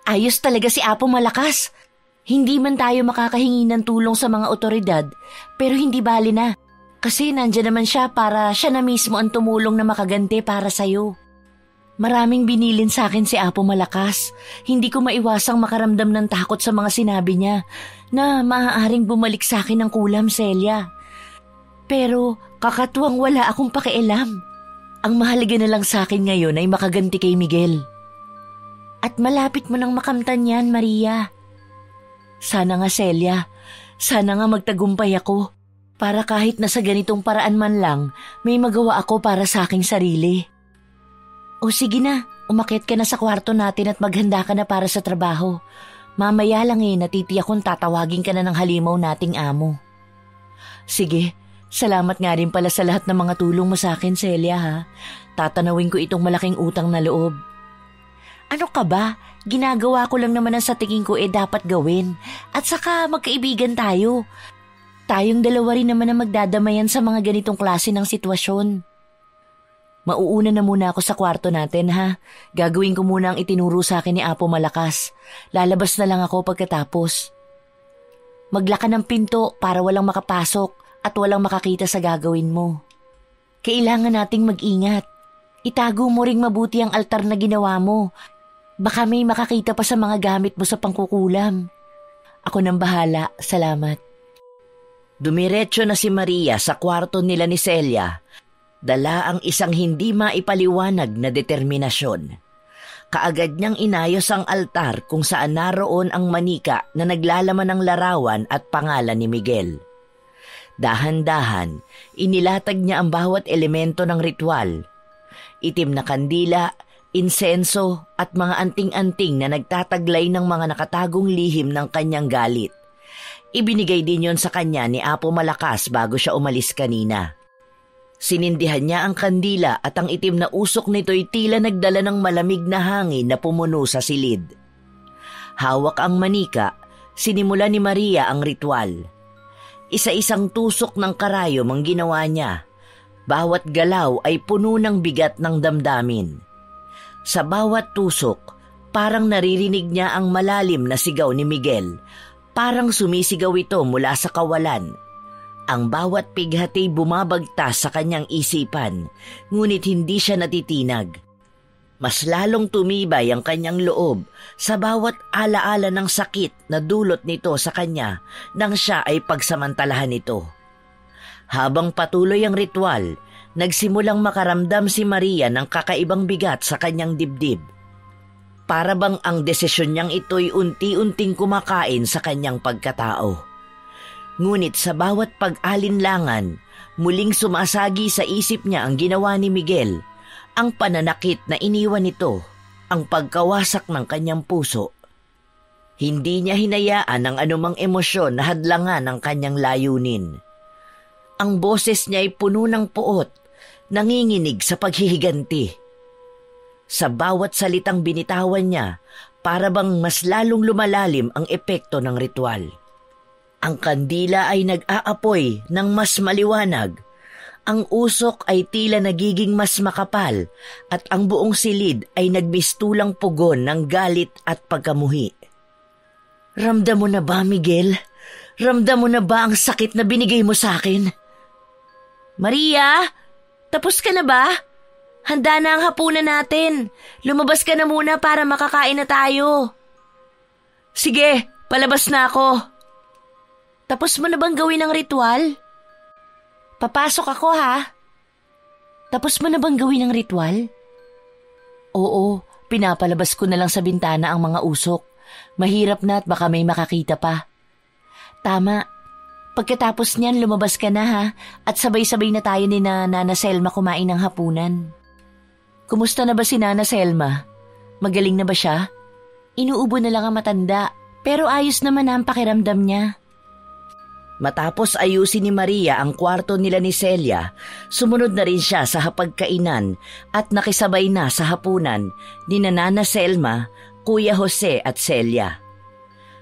A: Ayos talaga si Apo Malakas. Hindi man tayo makakahingi ng tulong sa mga otoridad, pero hindi bali na. Kasi nandyan naman siya para siya na mismo ang tumulong na makaganti para sa'yo. Maraming binilin sa akin si Apo Malakas. Hindi ko maiwasang makaramdam ng takot sa mga sinabi niya na maaaring bumalik sa akin ng kulam, Celia. Pero kakatuwang wala akong pakialam. Ang mahalaga na lang sa akin ngayon ay makaganti kay Miguel. At malapit mo nang makamtan yan, Maria. Sana nga, Celia. Sana nga magtagumpay ako. Para kahit na sa ganitong paraan man lang, may magawa ako para sa aking sarili. O sige na, umakyat ka na sa kwarto natin at maghanda ka na para sa trabaho. Mamaya lang natitiyak kung tatawagin ka na ng halimaw nating amo. Sige, salamat nga rin pala sa lahat ng mga tulong mo sa akin, Celia ha. Tatanawin ko itong malaking utang na loob. Ano ka ba? Ginagawa ko lang naman ang sa tingin ko dapat gawin. At saka magkaibigan tayo. Tayong dalawa rin naman ang magdadamayan sa mga ganitong klase ng sitwasyon. Mauuna na muna ako sa kwarto natin ha. Gagawin ko muna ang itinuro sa akin ni Apo Malakas. Lalabas na lang ako pagkatapos. Maglaka ng pinto para walang makapasok at walang makakita sa gagawin mo. Kailangan nating mag-ingat. Itago mo ring mabuti ang altar na ginawa mo. Baka may makakita pa sa mga gamit mo sa pangkukulam. Ako nang bahala, salamat. Dumiretso na si Maria sa kwarto nila ni Celia. Dala ang isang hindi maipaliwanag na determinasyon. Kaagad niyang inayos ang altar kung saan naroon ang manika na naglalaman ng larawan at pangalan ni Miguel. Dahan-dahan, inilatag niya ang bawat elemento ng ritual. Itim na kandila, insenso at mga anting-anting na nagtataglay ng mga nakatagong lihim ng kanyang galit. Ibinigay din yon sa kanya ni Apo Malakas bago siya umalis kanina. Sinindihan niya ang kandila at ang itim na usok nito'y tila nagdala ng malamig na hangin na pumuno sa silid. Hawak ang manika, sinimula ni Maria ang ritual. Isa-isang tusok ng karayom ang ginawa niya. Bawat galaw ay puno ng bigat ng damdamin. Sa bawat tusok, parang naririnig niya ang malalim na sigaw ni Miguel. Parang sumisigaw ito mula sa kawalan. Ang bawat pighati bumabagtas sa kanyang isipan, ngunit hindi siya natitinag. Mas lalong tumibay ang kanyang loob sa bawat alaala ng sakit na dulot nito sa kanya nang siya ay pagsamantalahan ito. Habang patuloy ang ritual, nagsimulang makaramdam si Maria ng kakaibang bigat sa kanyang dibdib. Para bang ang desisyon niyang ito'y unti-unting kumakain sa kanyang pagkatao. Ngunit sa bawat pag-alinlangan, muling sumasagi sa isip niya ang ginawa ni Miguel, ang pananakit na iniwan nito, ang pagkawasak ng kanyang puso. Hindi niya hinayaan ang anumang emosyon na hadlangan ang kanyang layunin. Ang boses niya ay puno ng puot, nanginginig sa paghihiganti. Sa bawat salitang binitawan niya, para bang mas lalong lumalalim ang epekto ng ritual. Ang kandila ay nag-aapoy ng mas maliwanag. Ang usok ay tila nagiging mas makapal at ang buong silid ay nagmistulang pugon ng galit at pagkamuhi. Ramdam mo na ba, Miguel? Ramdam mo na ba ang sakit na binigay mo sa akin? Maria, tapos ka na ba? Handa na ang hapunan natin. Lumabas ka na muna para makakain na tayo. Sige, palabas na ako. Tapos mo na bang gawin ang ritual? Papasok ako ha. Tapos mo na bang gawin ang ritual? Oo, pinapalabas ko na lang sa bintana ang mga usok. Mahirap na at baka may makakita pa. Tama. Pagkatapos niyan, lumabas ka na ha at sabay-sabay na tayo ni Nana Selma kumain ng hapunan. Kumusta na ba si Nana Selma? Magaling na ba siya? Inuubo na lang ang matanda, pero ayos naman ang pakiramdam niya. Matapos ayusin ni Maria ang kwarto nila ni Celia, sumunod na rin siya sa hapagkainan at nakisabay na sa hapunan ni Nana Selma, Kuya Jose at Celia.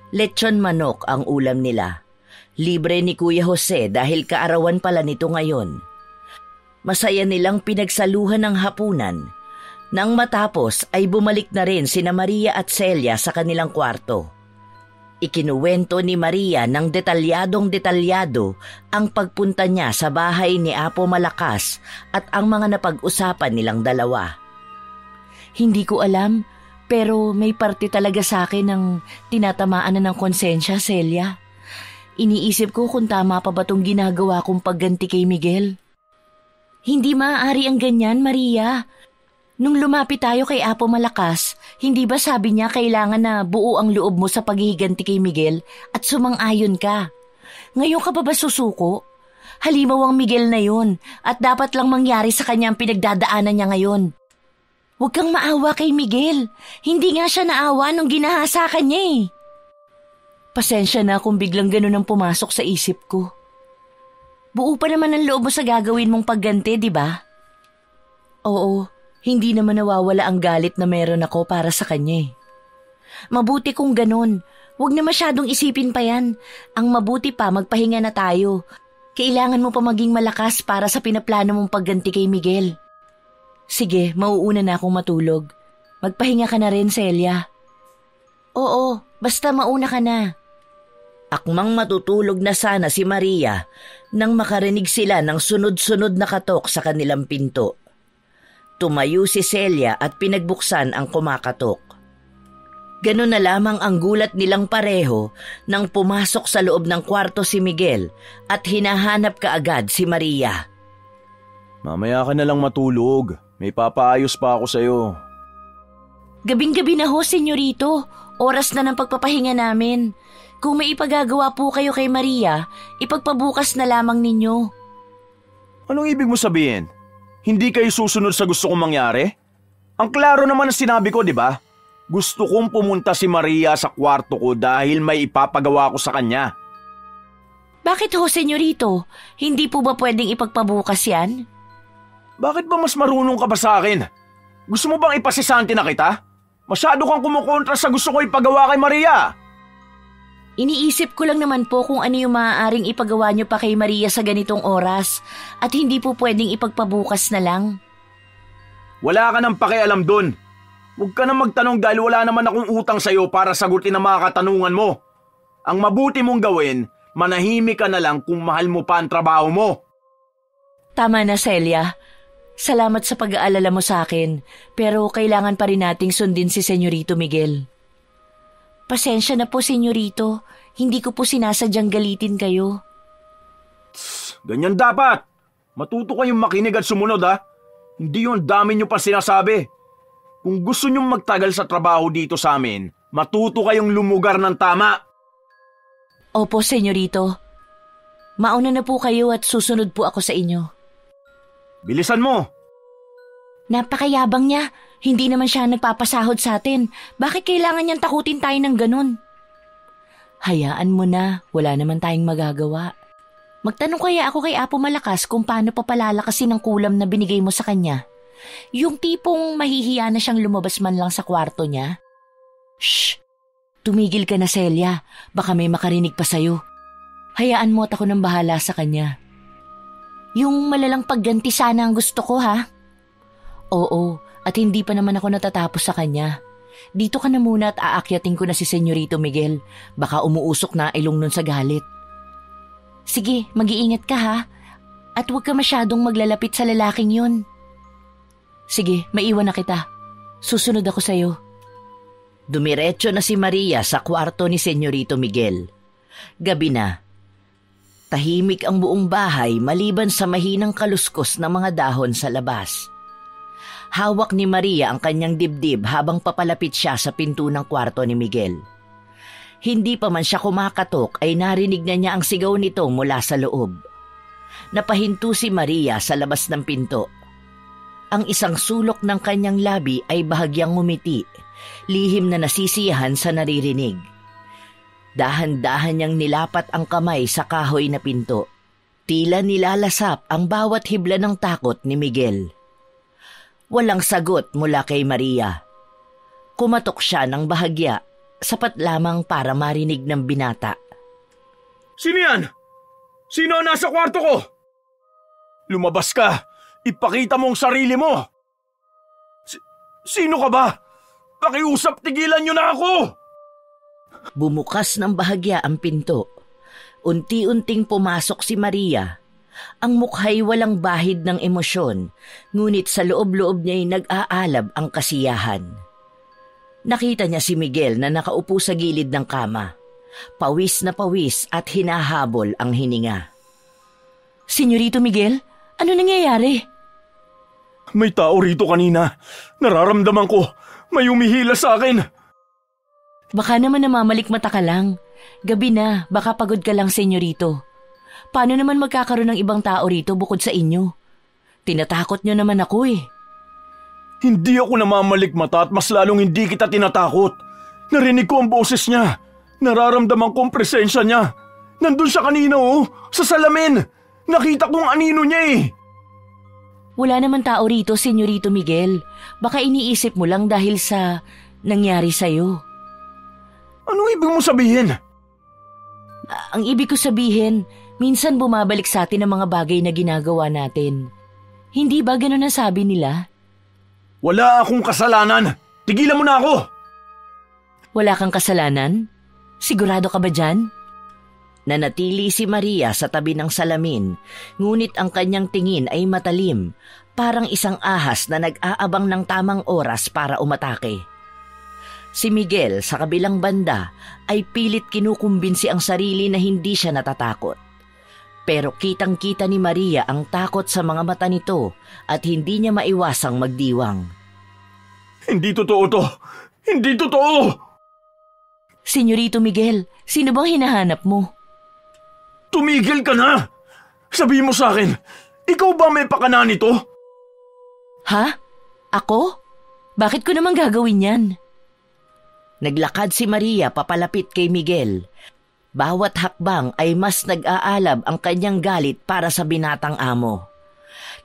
A: Lechon manok ang ulam nila. Libre ni Kuya Jose dahil kaarawan pala nito ngayon. Masaya nilang pinagsaluhan ng hapunan. Nang matapos ay bumalik na rin sina Maria at Celia sa kanilang kwarto. Ikinuwento ni Maria ng detalyadong-detalyado ang pagpunta niya sa bahay ni Apo Malakas at ang mga napag-usapan nilang dalawa. Hindi ko alam, pero may parte talaga sa akin ng tinatamaan na ng konsensya, Celia. Iniisip ko kung tama pa ba itong ginagawa kong pagganti kay Miguel. Hindi maaari ang ganyan, Maria. Nung lumapit tayo kay Apo Malakas, hindi ba sabi niya kailangan na buo ang loob mo sa paghihiganti kay Miguel at sumang-ayon ka? Ngayon ka ba susuko? Halimaw ang Miguel na yun at dapat lang mangyari sa kanya ang pinagdadaanan niya ngayon. Huwag kang maawa kay Miguel. Hindi nga siya naawa nung ginahasa ka niya eh. Pasensya na kung biglang ganun ang pumasok sa isip ko. Buo pa naman ang loob mo sa gagawin mong pagganti, di ba? Oo, hindi naman nawawala ang galit na meron ako para sa kanya. Mabuti kung ganun. Huwag na masyadong isipin pa yan. Ang mabuti pa, magpahinga na tayo. Kailangan mo pa maging malakas para sa pinaplano mong pagganti kay Miguel. Sige, mauuna na akong matulog. Magpahinga ka na rin, Celia. Oo, basta mauna ka na. Akmang matutulog na sana si Maria nang makarinig sila ng sunod-sunod na katok sa kanilang pinto. Tumayo si Celia at pinagbuksan ang kumakatok. Ganun na lamang ang gulat nilang pareho nang pumasok sa loob ng kwarto si Miguel at hinahanap kaagad si Maria.
B: Mamaya ka na lang matulog. May papaayos pa ako sa'yo.
C: Gabing-gabi na ho, senyorito. Oras na ng pagpapahinga namin. Kung may ipagagawa po kayo kay Maria, ipagpabukas na lamang ninyo.
B: Anong ibig mo sabihin? Hindi kayo susunod sa gusto kong mangyari? Ang klaro naman ang sinabi ko, di ba? Gusto kong pumunta si Maria sa kwarto ko dahil may ipapagawa ko sa kanya.
C: Bakit ho, senyorito? Hindi po ba pwedeng ipagpabukas yan?
B: Bakit ba mas marunong ka ba sa akin? Gusto mo bang ipasisanti na kita? Masyado kang kumukontra sa gusto ko ipagawa kay Maria.
C: Iniisip ko lang naman po kung ano yung maaaring ipagawa niyo pa kay Maria sa ganitong oras at hindi po pwedeng ipagpabukas na lang.
B: Wala ka nang pakialam dun. Huwag ka nang magtanong dahil wala naman akong utang sa'yo para sagutin ang mga katanungan mo. Ang mabuti mong gawin, manahimik ka na lang kung mahal mo pa ang trabaho mo.
C: Tama na, Celia. Salamat sa pag-aalala mo sa akin, pero kailangan pa rin nating sundin si Senyorito Miguel. Pasensya na po, Senyorito. Hindi ko po sinasadyang galitin kayo.
B: Ganyan dapat. Matuto kayong makinig at sumunod ha. Hindi yung dami nyo pa sinasabi. Kung gusto nyong magtagal sa trabaho dito sa amin, matuto kayong lumugar ng tama.
C: Opo, Senyorito. Mauna na po kayo at susunod po ako sa inyo.
B: Bilisan mo.
C: Napakayabang niya. Hindi naman siya nagpapasahod sa atin. Bakit kailangan niyang takutin tayo ng ganun? Hayaan mo na. Wala naman tayong magagawa. Magtanong kaya ako kay Apo Malakas kung paano papalalakasin ang kulam na binigay mo sa kanya. Yung tipong mahihiya na siyang lumabas man lang sa kwarto niya. Shh! Tumigil ka na, Celia. Baka may makarinig pa sa'yo. Hayaan mo at ako nang bahala sa kanya. Yung malalang pagganti sana ang gusto ko, ha? Oo, at hindi pa naman ako natatapos sa kanya. Dito ka na muna at aakyatin ko na si Senyorito Miguel. Baka umuusok na ilong nun sa galit. Sige, mag-iingat ka, ha? At huwag ka masyadong maglalapit sa lalaking yun. Sige, maiwan na kita. Susunod ako sa'yo.
A: Dumiretso na si Maria sa kwarto ni Senyorito Miguel. Gabi na. Tahimik ang buong bahay maliban sa mahinang kaluskos ng mga dahon sa labas. Hawak ni Maria ang kanyang dibdib habang papalapit siya sa pinto ng kwarto ni Miguel. Hindi pa man siya kumakatok ay narinig na niya ang sigaw nito mula sa loob. Napahinto si Maria sa labas ng pinto. Ang isang sulok ng kanyang labi ay bahagyang ngumiti, lihim na nasisiyahan sa naririnig. Dahan-dahan niyang nilapat ang kamay sa kahoy na pinto. Tila nilalasap ang bawat hibla ng takot ni Miguel. Walang sagot mula kay Maria. Kumatok siya ng bahagya, sapat lamang para marinig ng binata.
B: Sino yan? Sino ang nasa kwarto ko? Lumabas ka! Ipakita mo ang sarili mo! Sino ka ba? Pakiusap, tigilan niyo na ako!
A: Bumukas ng bahagya ang pinto. Unti-unting pumasok si Maria. Ang mukha'y walang bahid ng emosyon, ngunit sa loob-loob niya'y nag-aalab ang kasiyahan. Nakita niya si Miguel na nakaupo sa gilid ng kama. Pawis na pawis at hinahabol ang hininga.
C: Senyorito Miguel, ano nangyayari?
B: May tao rito kanina. Nararamdaman ko. May umihila sa akin.
C: Baka naman namamalikmata ka lang. Gabi na, baka pagod ka lang, senyorito. Paano naman magkakaroon ng ibang tao rito bukod sa inyo? Tinatakot niyo naman ako eh.
B: Hindi ako namamalikmata at mas lalong hindi kita tinatakot. Narinig ko ang boses niya. Nararamdaman ko ang presensya niya. Nandun siya kanina sa salamin. Nakita kong anino niya eh.
C: Wala naman tao rito, senyorito Miguel. Baka iniisip mo lang dahil sa nangyari sa'yo.
B: Anong ibig mo sabihin?
C: Ang ibig ko sabihin, minsan bumabalik sa atin ang mga bagay na ginagawa natin. Hindi ba ganun ang sabi nila?
B: Wala akong kasalanan. Tigilan mo na ako.
C: Wala kang kasalanan? Sigurado ka ba dyan?
A: Nanatili si Maria sa tabi ng salamin, ngunit ang kanyang tingin ay matalim, parang isang ahas na nag-aabang ng tamang oras para umatake. Si Miguel sa kabilang banda ay pilit kinukumbinsi ang sarili na hindi siya natatakot. Pero kitang-kita ni Maria ang takot sa mga mata nito at hindi niya maiwasang magdiwang.
B: Hindi totoo to! Hindi totoo!
C: Senyorito Miguel, sino bang hinahanap mo?
B: Tumigil ka na! Sabihin mo sa akin, ikaw ba may pakana nito?
C: Ha? Ako? Bakit ko naman gagawin yan?
A: Naglakad si Maria papalapit kay Miguel. Bawat hakbang ay mas nag-aalab ang kanyang galit para sa binatang amo.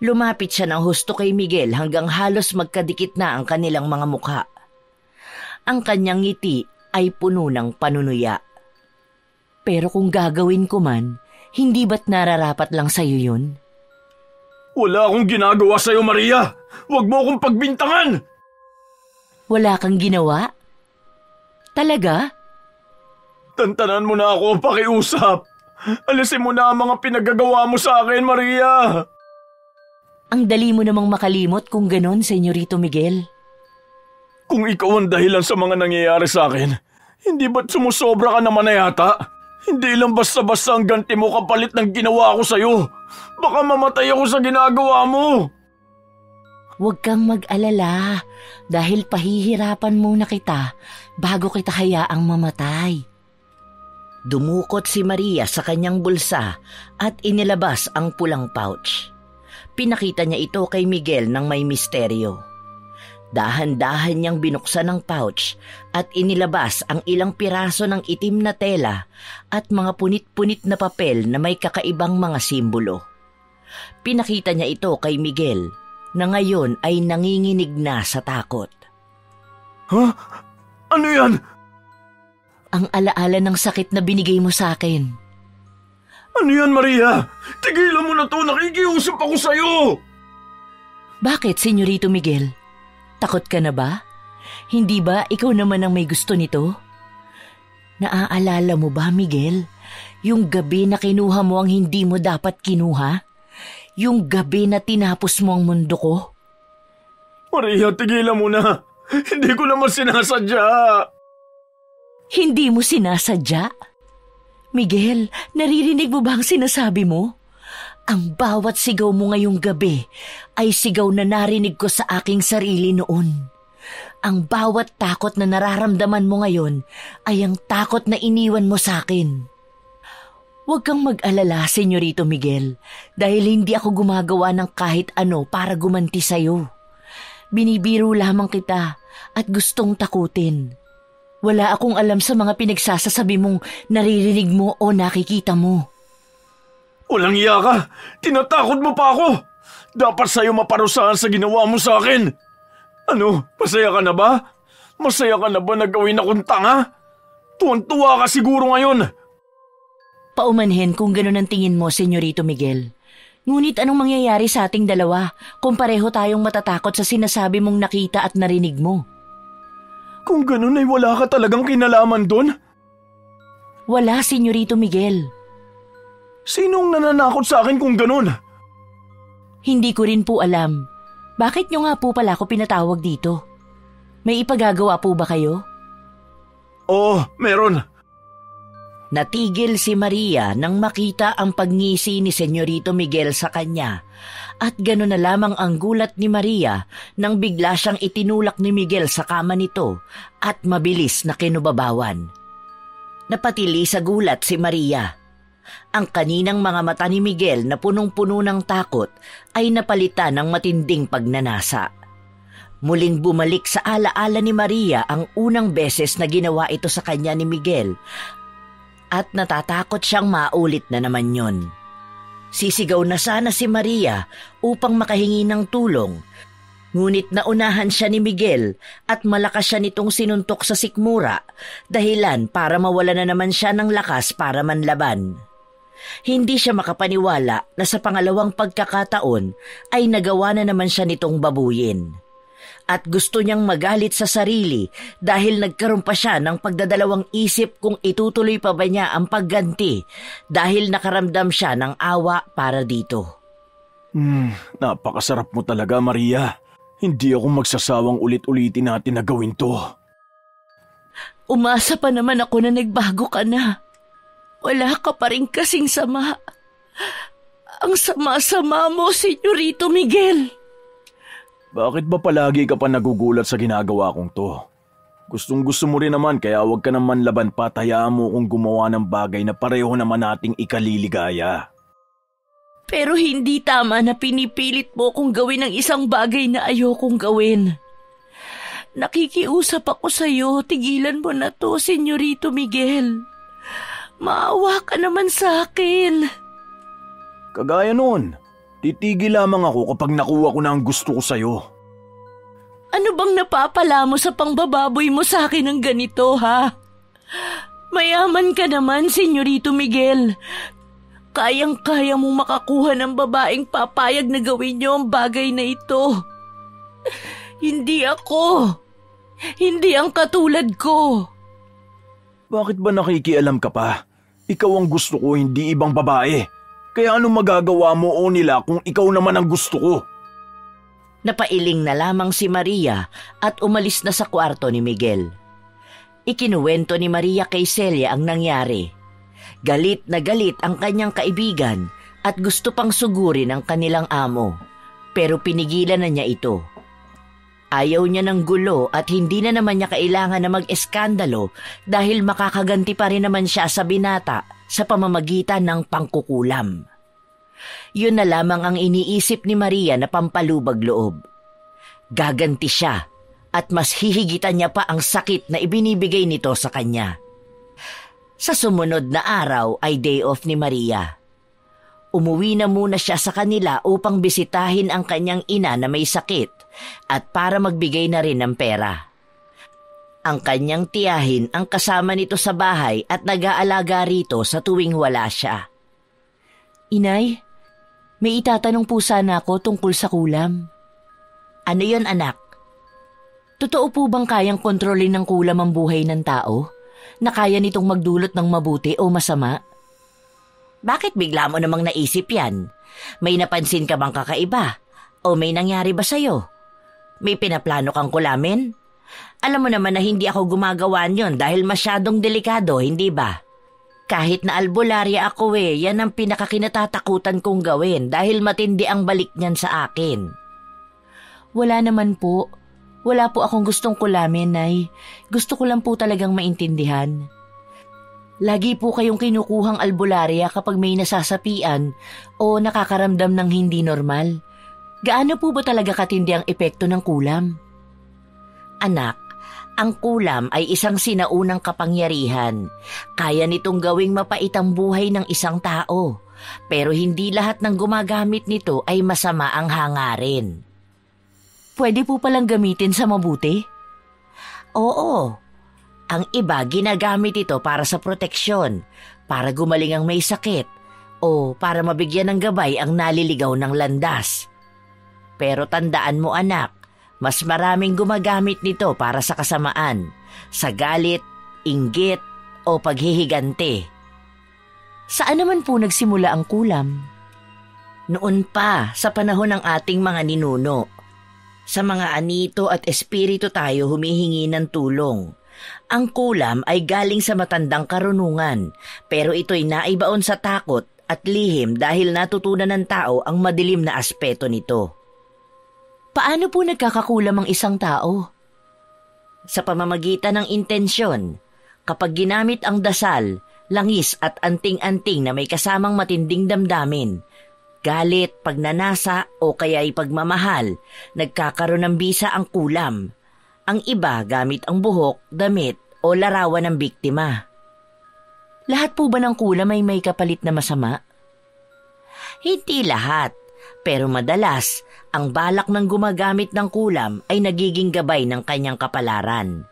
A: Lumapit siya ng husto kay Miguel hanggang halos magkadikit na ang kanilang mga mukha. Ang kanyang ngiti ay puno ng panunuya. Pero kung gagawin ko man, hindi ba't nararapat lang sa'yo yun?
B: Wala akong ginagawa sa'yo, Maria! Huwag mo akong pagbintangan!
C: Wala kang ginawa? Talaga?
B: Tantanan mo na ako, pakiusap. Alisin mo na ang mga pinagagawa mo sa akin, Maria.
C: Ang dali mo namang makalimot kung ganon, Senyorito Miguel.
B: Kung ikaw ang dahilan sa mga nangyayari sa akin, hindi ba't sumusobra ka naman na yata? Hindi lang basta-basta ang ganti mo kapalit ng ginawa ko sa'yo. Baka mamatay ako sa ginagawa mo.
C: Huwag kang mag-alala dahil pahihirapan muna kita bago kita hayaang mamatay.
A: Dumukot si Maria sa kanyang bulsa at inilabas ang pulang pouch. Pinakita niya ito kay Miguel ng may misteryo. Dahan-dahan niyang binuksan ang pouch at inilabas ang ilang piraso ng itim na tela at mga punit-punit na papel na may kakaibang mga simbolo. Pinakita niya ito kay Miguel na ngayon ay nanginginig na sa takot.
B: Ha? Ano yan?
C: Ang alaala ng sakit na binigay mo sa akin.
B: Ano yan, Maria? Tigilan mo na to, nakikiusap ako sa'yo!
C: Bakit, Senyorito Miguel? Takot ka na ba? Hindi ba ikaw naman ang may gusto nito? Naaalala mo ba, Miguel? Yung gabi na kinuha mo ang hindi mo dapat kinuha? Yung gabi na tinapos mo ang mundo ko?
B: Maria, tigilan mo na. Hindi ko naman sinasadya.
C: Hindi mo sinasadya? Miguel, naririnig mo ba ang sinasabi mo? Ang bawat sigaw mo ngayong gabi ay sigaw na narinig ko sa aking sarili noon. Ang bawat takot na nararamdaman mo ngayon ay ang takot na iniwan mo sa akin. Huwag kang mag-alala, Senyorito Miguel, dahil hindi ako gumagawa ng kahit ano para gumanti sa'yo. Binibiro lamang kita at gustong takutin. Wala akong alam sa mga pinagsasasabi mong naririnig mo o nakikita mo.
B: Walang iya ka! Tinatakot mo pa ako! Dapat sa'yo maparusahan sa ginawa mo sa akin! Ano, masaya ka na ba? Masaya ka na ba na gawin akong tanga? Tuwan-tuwa ka siguro ngayon!
C: Paumanhin kung ganun ang tingin mo, Senyorito Miguel. Ngunit anong mangyayari sa ating dalawa kung pareho tayong matatakot sa sinasabi mong nakita at narinig mo?
B: Kung ganun ay wala ka talagang kinalaman doon?
C: Wala, Senyorito Miguel.
B: Sinong nananakot sa akin kung ganun?
C: Hindi ko rin po alam. Bakit nyo nga po pala ako pinatawag dito? May ipagagawa po ba kayo?
B: Oo, meron.
A: Natigil si Maria nang makita ang pagngisi ni Senyorito Miguel sa kanya at gano'n na lamang ang gulat ni Maria nang bigla siyang itinulak ni Miguel sa kama nito at mabilis na kinubabawan. Napatili sa gulat si Maria. Ang kaninang mga mata ni Miguel na punong-puno ng takot ay napalitan ng matinding pagnanasa. Muling bumalik sa alaala ni Maria ang unang beses na ginawa ito sa kanya ni Miguel at natatakot siyang maulit na naman yon. Sisigaw na sana si Maria upang makahingi ng tulong, ngunit naunahan siya ni Miguel at malakas siya nitong sinuntok sa sikmura, dahilan para mawala na naman siya ng lakas para manlaban. Hindi siya makapaniwala na sa pangalawang pagkakataon ay nagawa na naman siya nitong babuyin. At gusto niyang magalit sa sarili dahil nagkaroon pa siya ng pagdadalawang isip kung itutuloy pa ba niya ang pagganti dahil nakaramdam siya ng awa para dito.
B: Napakasarap mo talaga, Maria. Hindi ako magsasawang ulit-ulitin natin na gawin to.
C: Umasa pa naman ako na nagbago ka na. Wala ka pa rin kasing sama. Ang sama-sama mo, Senyorito Miguel.
B: Bakit ba palagi ka pa nagugulat sa ginagawa kong to? Gustong-gusto mo rin naman kaya huwag ka naman laban pa at hayaan mo kung gumawa ng bagay na pareho naman nating ikaliligaya.
C: Pero hindi tama na pinipilit mo kung gawin ang isang bagay na ayokong gawin. Nakikiusap ako sa'yo, tigilan mo na to, Senyorito Miguel. Maawa ka naman sa akin.
B: Kagaya noon, titigil lamang ako kapag nakuha ko na ang gusto ko sa'yo.
C: Ano bang napapala mo sa pangbababoy mo sa akin ng ganito, ha? Mayaman ka naman, Senyorito Miguel. Kayang-kaya mong makakuha ng babaeng papayag na gawin niyo ang bagay na ito. Hindi ako. Hindi ang katulad ko.
B: Bakit ba nakikialam ka pa? Ikaw ang gusto ko, hindi ibang babae. Kaya anong magagawa mo o nila kung ikaw naman ang gusto ko?
A: Napailing na lamang si Maria at umalis na sa kwarto ni Miguel. Ikinuwento ni Maria kay Celia ang nangyari. Galit na galit ang kanyang kaibigan at gusto pang sugurin ang kanilang amo. Pero pinigilan na niya ito. Ayaw niya ng gulo at hindi na naman niya kailangan na mag-eskandalo dahil makakaganti pa rin naman siya sa binata sa pamamagitan ng pangkukulam. Yun na lamang ang iniisip ni Maria na pampalubag loob. Gaganti siya at mas hihigitan niya pa ang sakit na ibinibigay nito sa kanya. Sa sumunod na araw ay day off ni Maria. Umuwi na muna siya sa kanila upang bisitahin ang kanyang ina na may sakit at para magbigay na rin ng pera. Ang kanyang tiyahin ang kasama nito sa bahay at nag-aalaga rito sa tuwing wala siya.
C: Inay, may itatanong po sana ako tungkol sa kulam.
A: Ano yon, anak?
C: Totoo po bang kayang kontrolin ng kulam ang buhay ng tao? Na kaya nitong magdulot ng mabuti o masama?
A: Bakit bigla mo namang naisip yan? May napansin ka bang kakaiba? O may nangyari ba sa'yo? May pinaplano kang kulamin? Alam mo naman na hindi ako gumagawa niyon dahil masyadong delikado, hindi ba? Kahit na albularya ako yan ang pinakakinatatakutan kong gawin dahil matindi ang balik niyan sa akin.
C: Wala naman po. Wala po akong gustong kulamin, Nay. Gusto ko lang po talagang maintindihan. Lagi po kayong kinukuhang albularya kapag may nasasapian o nakakaramdam ng hindi normal. Gaano po ba talaga katindi ang epekto ng kulam?
A: Anak, ang kulam ay isang sinaunang kapangyarihan. Kaya nitong gawing mapait ang buhay ng isang tao. Pero hindi lahat ng gumagamit nito ay masama ang hangarin.
C: Pwede po palang gamitin sa mabuti?
A: Oo. Ang iba ginagamit ito para sa proteksyon, para gumaling ang may sakit, o para mabigyan ng gabay ang naliligaw ng landas. Pero tandaan mo, anak, mas maraming gumagamit nito para sa kasamaan, sa galit, inggit, o paghihigante.
C: Saan naman po nagsimula ang kulam?
A: Noon pa, sa panahon ng ating mga ninuno. Sa mga anito at espiritu tayo humihingi ng tulong. Ang kulam ay galing sa matandang karunungan, pero ito'y naibaon sa takot at lihim dahil natutunan ng tao ang madilim na aspeto nito.
C: Paano po nagkakakulam ang isang tao?
A: Sa pamamagitan ng intensyon, kapag ginamit ang dasal, langis at anting-anting na may kasamang matinding damdamin, galit, pagnanasa o kaya'y pagmamahal, nagkakaroon ng bisa ang kulam. Ang iba gamit ang buhok, damit o larawan ng biktima.
C: Lahat po ba ng kulam ay may kapalit na masama?
A: Hindi lahat, pero madalas, ang balak ng gumagamit ng kulam ay nagiging gabay ng kanyang kapalaran.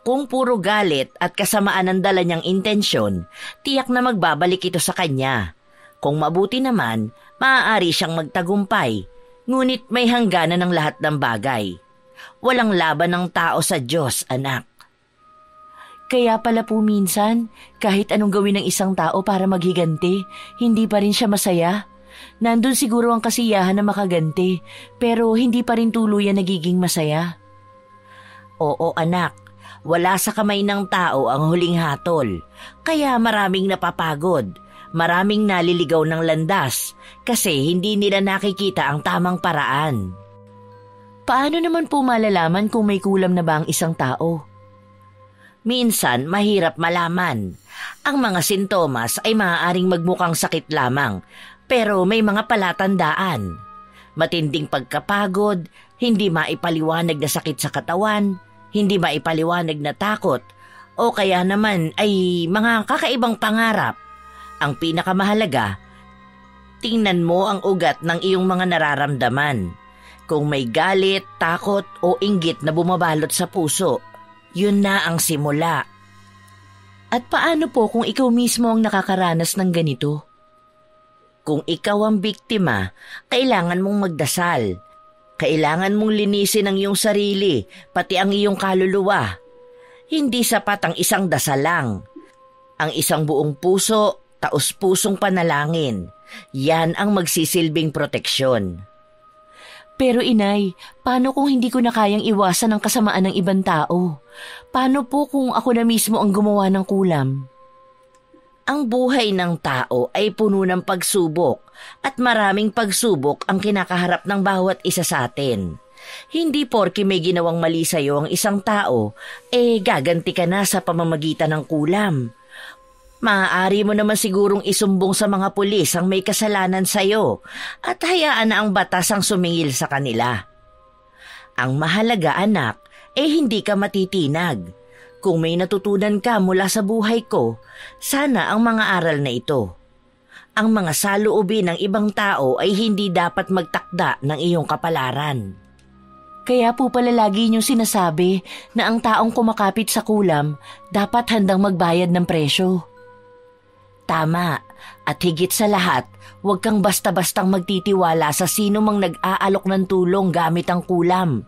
A: Kung puro galit at kasamaan ang dala niyang intensyon, tiyak na magbabalik ito sa kanya. Kung mabuti naman, maaari siyang magtagumpay, ngunit may hangganan ng lahat ng bagay. Walang laban ng tao sa Diyos, anak.
C: Kaya pala po minsan, kahit anong gawin ng isang tao para maghiganti, hindi pa rin siya masaya. Nandun siguro ang kasiyahan na makaganti, pero hindi pa rin tuluyan nagiging masaya.
A: Oo, anak. Wala sa kamay ng tao ang huling hatol. Kaya maraming napapagod. Maraming naliligaw ng landas kasi hindi nila nakikita ang tamang paraan.
C: Paano naman po malalaman kung may kulam na ba ang isang tao?
A: Minsan, mahirap malaman. Ang mga sintomas ay maaaring magmukhang sakit lamang, pero may mga palatandaan. Matinding pagkapagod, hindi maipaliwanag na sakit sa katawan, hindi maipaliwanag na takot, o kaya naman ay mga kakaibang pangarap. Ang pinakamahalaga, tingnan mo ang ugat ng iyong mga nararamdaman. Kung may galit, takot o inggit na bumabalot sa puso, yun na ang simula.
C: At paano po kung ikaw mismo ang nakakaranas ng ganito?
A: Kung ikaw ang biktima, kailangan mong magdasal. Kailangan mong linisin ang iyong sarili, pati ang iyong kaluluwa. Hindi sapat ang isang dasal lang. Ang isang buong puso, taos-pusong panalangin, yan ang magsisilbing proteksyon.
C: Pero inay, paano kung hindi ko na kayang iwasan ang kasamaan ng ibang tao? Paano po kung ako na mismo ang gumawa ng kulam?
A: Ang buhay ng tao ay puno ng pagsubok at maraming pagsubok ang kinakaharap ng bawat isa sa atin. Hindi porke may ginawang mali sa'yo ang isang tao, gaganti ka na sa pamamagitan ng kulam. Maaari mo naman sigurong isumbong sa mga pulis ang may kasalanan sa'yo at hayaan na ang batas ang sumingil sa kanila. Ang mahalaga anak, hindi ka matitinag. Kung may natutunan ka mula sa buhay ko, sana ang mga aral na ito. Ang mga saloobin ng ibang tao ay hindi dapat magtakda ng iyong kapalaran.
C: Kaya po pala lagi niyong sinasabi na ang taong kumakapit sa kulam dapat handang magbayad ng presyo.
A: Tama, at higit sa lahat, huwag kang basta-bastang magtitiwala sa sino mang nag-aalok ng tulong gamit ang kulam.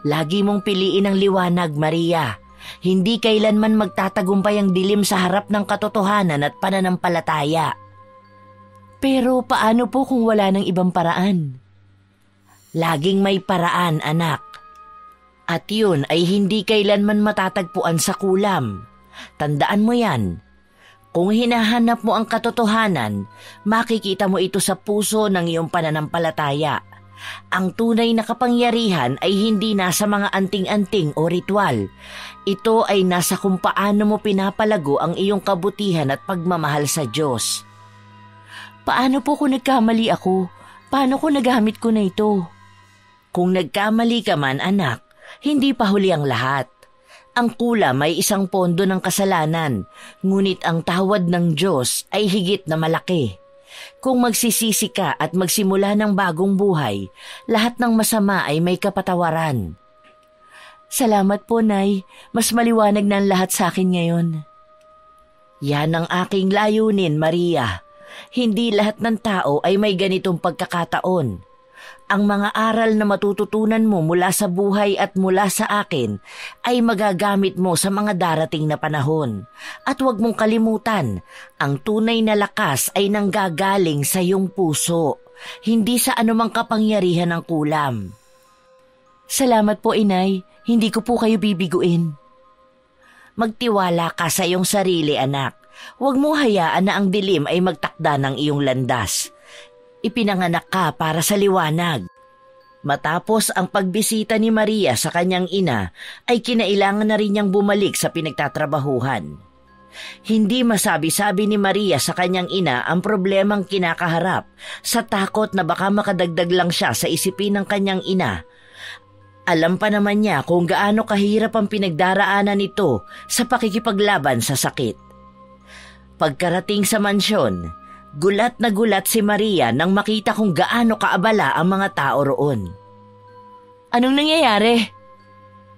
A: Lagi mong piliin ang liwanag, Maria. Hindi kailanman magtatagumpay ang dilim sa harap ng katotohanan at pananampalataya.
C: Pero paano po kung wala ng ibang paraan?
A: Laging may paraan, anak. At yun ay hindi kailanman matatagpuan sa kulam. Tandaan mo yan. Kung hinahanap mo ang katotohanan, makikita mo ito sa puso ng iyong pananampalataya. Ang tunay na kapangyarihan ay hindi nasa mga anting-anting o ritual. Ito ay nasa kung paano mo pinapalago ang iyong kabutihan at pagmamahal sa Diyos.
C: Paano po kung nagkamali ako? Paano kung nagamit ko na ito?
A: Kung nagkamali ka man, anak, hindi pa huli ang lahat. Ang kulam ay isang pondo ng kasalanan, ngunit ang tawad ng Diyos ay higit na malaki. Kung magsisisi ka at magsimula ng bagong buhay, lahat ng masama ay may kapatawaran.
C: Salamat po, Nay. Mas maliwanag na ang lahat sa akin ngayon.
A: Yan ang aking layunin, Maria. Hindi lahat ng tao ay may ganitong pagkakataon. Ang mga aral na matututunan mo mula sa buhay at mula sa akin ay magagamit mo sa mga darating na panahon. At huwag mong kalimutan, ang tunay na lakas ay nanggagaling sa iyong puso, hindi sa anumang kapangyarihan ng kulam.
C: Salamat po, Inay. Hindi ko po kayo bibiguin.
A: Magtiwala ka sa iyong sarili, anak. Huwag mo hayaan na ang dilim ay magtakda ng iyong landas. Ipinanganak ka para sa liwanag. Matapos ang pagbisita ni Maria sa kanyang ina, ay kinailangan na rin niyang bumalik sa pinagtatrabahuhan. Hindi masabi-sabi ni Maria sa kanyang ina ang problemang kinakaharap sa takot na baka makadagdag lang siya sa isipin ng kanyang ina. Alam pa naman niya kung gaano kahirap ang pinagdaraanan nito sa pakikipaglaban sa sakit. Pagkarating sa mansyon, gulat na gulat si Maria nang makita kung gaano kaabala ang mga tao roon.
C: Anong nangyayari?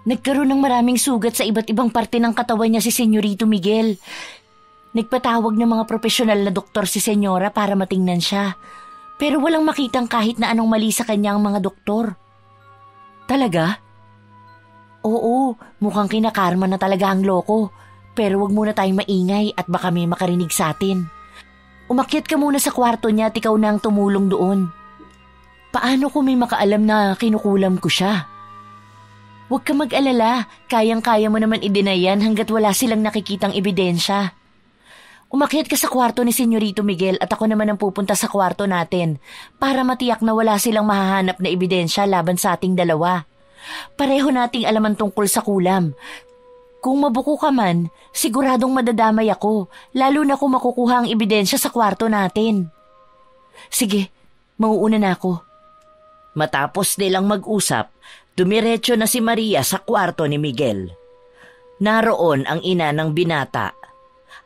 C: Nagkaroon ng maraming sugat sa iba't ibang parte ng katawan niya si Senyorito Miguel. Nagpatawag ng mga profesional na doktor si Senyora para matingnan siya. Pero walang makitang kahit na anong mali sa kanya ang mga doktor. Talaga? Oo, mukhang kinakarma na talaga ang loko. Pero wag muna tayong maingay at baka may makarinig sa atin. Umakyat ka muna sa kwarto niya at ikaw na ang tumulong doon. Paano kung may makaalam na kinukulam ko siya? Huwag ka mag-alala, kayang-kaya mo naman i-deny yan hanggat wala silang nakikitang ebidensya. Umakyat ka sa kwarto ni Senyorito Miguel at ako naman ang pupunta sa kwarto natin para matiyak na wala silang mahahanap na ebidensya laban sa ating dalawa. Pareho nating alaman tungkol sa kulam. Kung mabuko ka man, siguradong madadamay ako, lalo na kung makukuha ang ebidensya sa kwarto natin. Sige, mauuna na ako.
A: Matapos nilang mag-usap, dumiretso na si Maria sa kwarto ni Miguel. Naroon ang ina ng binata,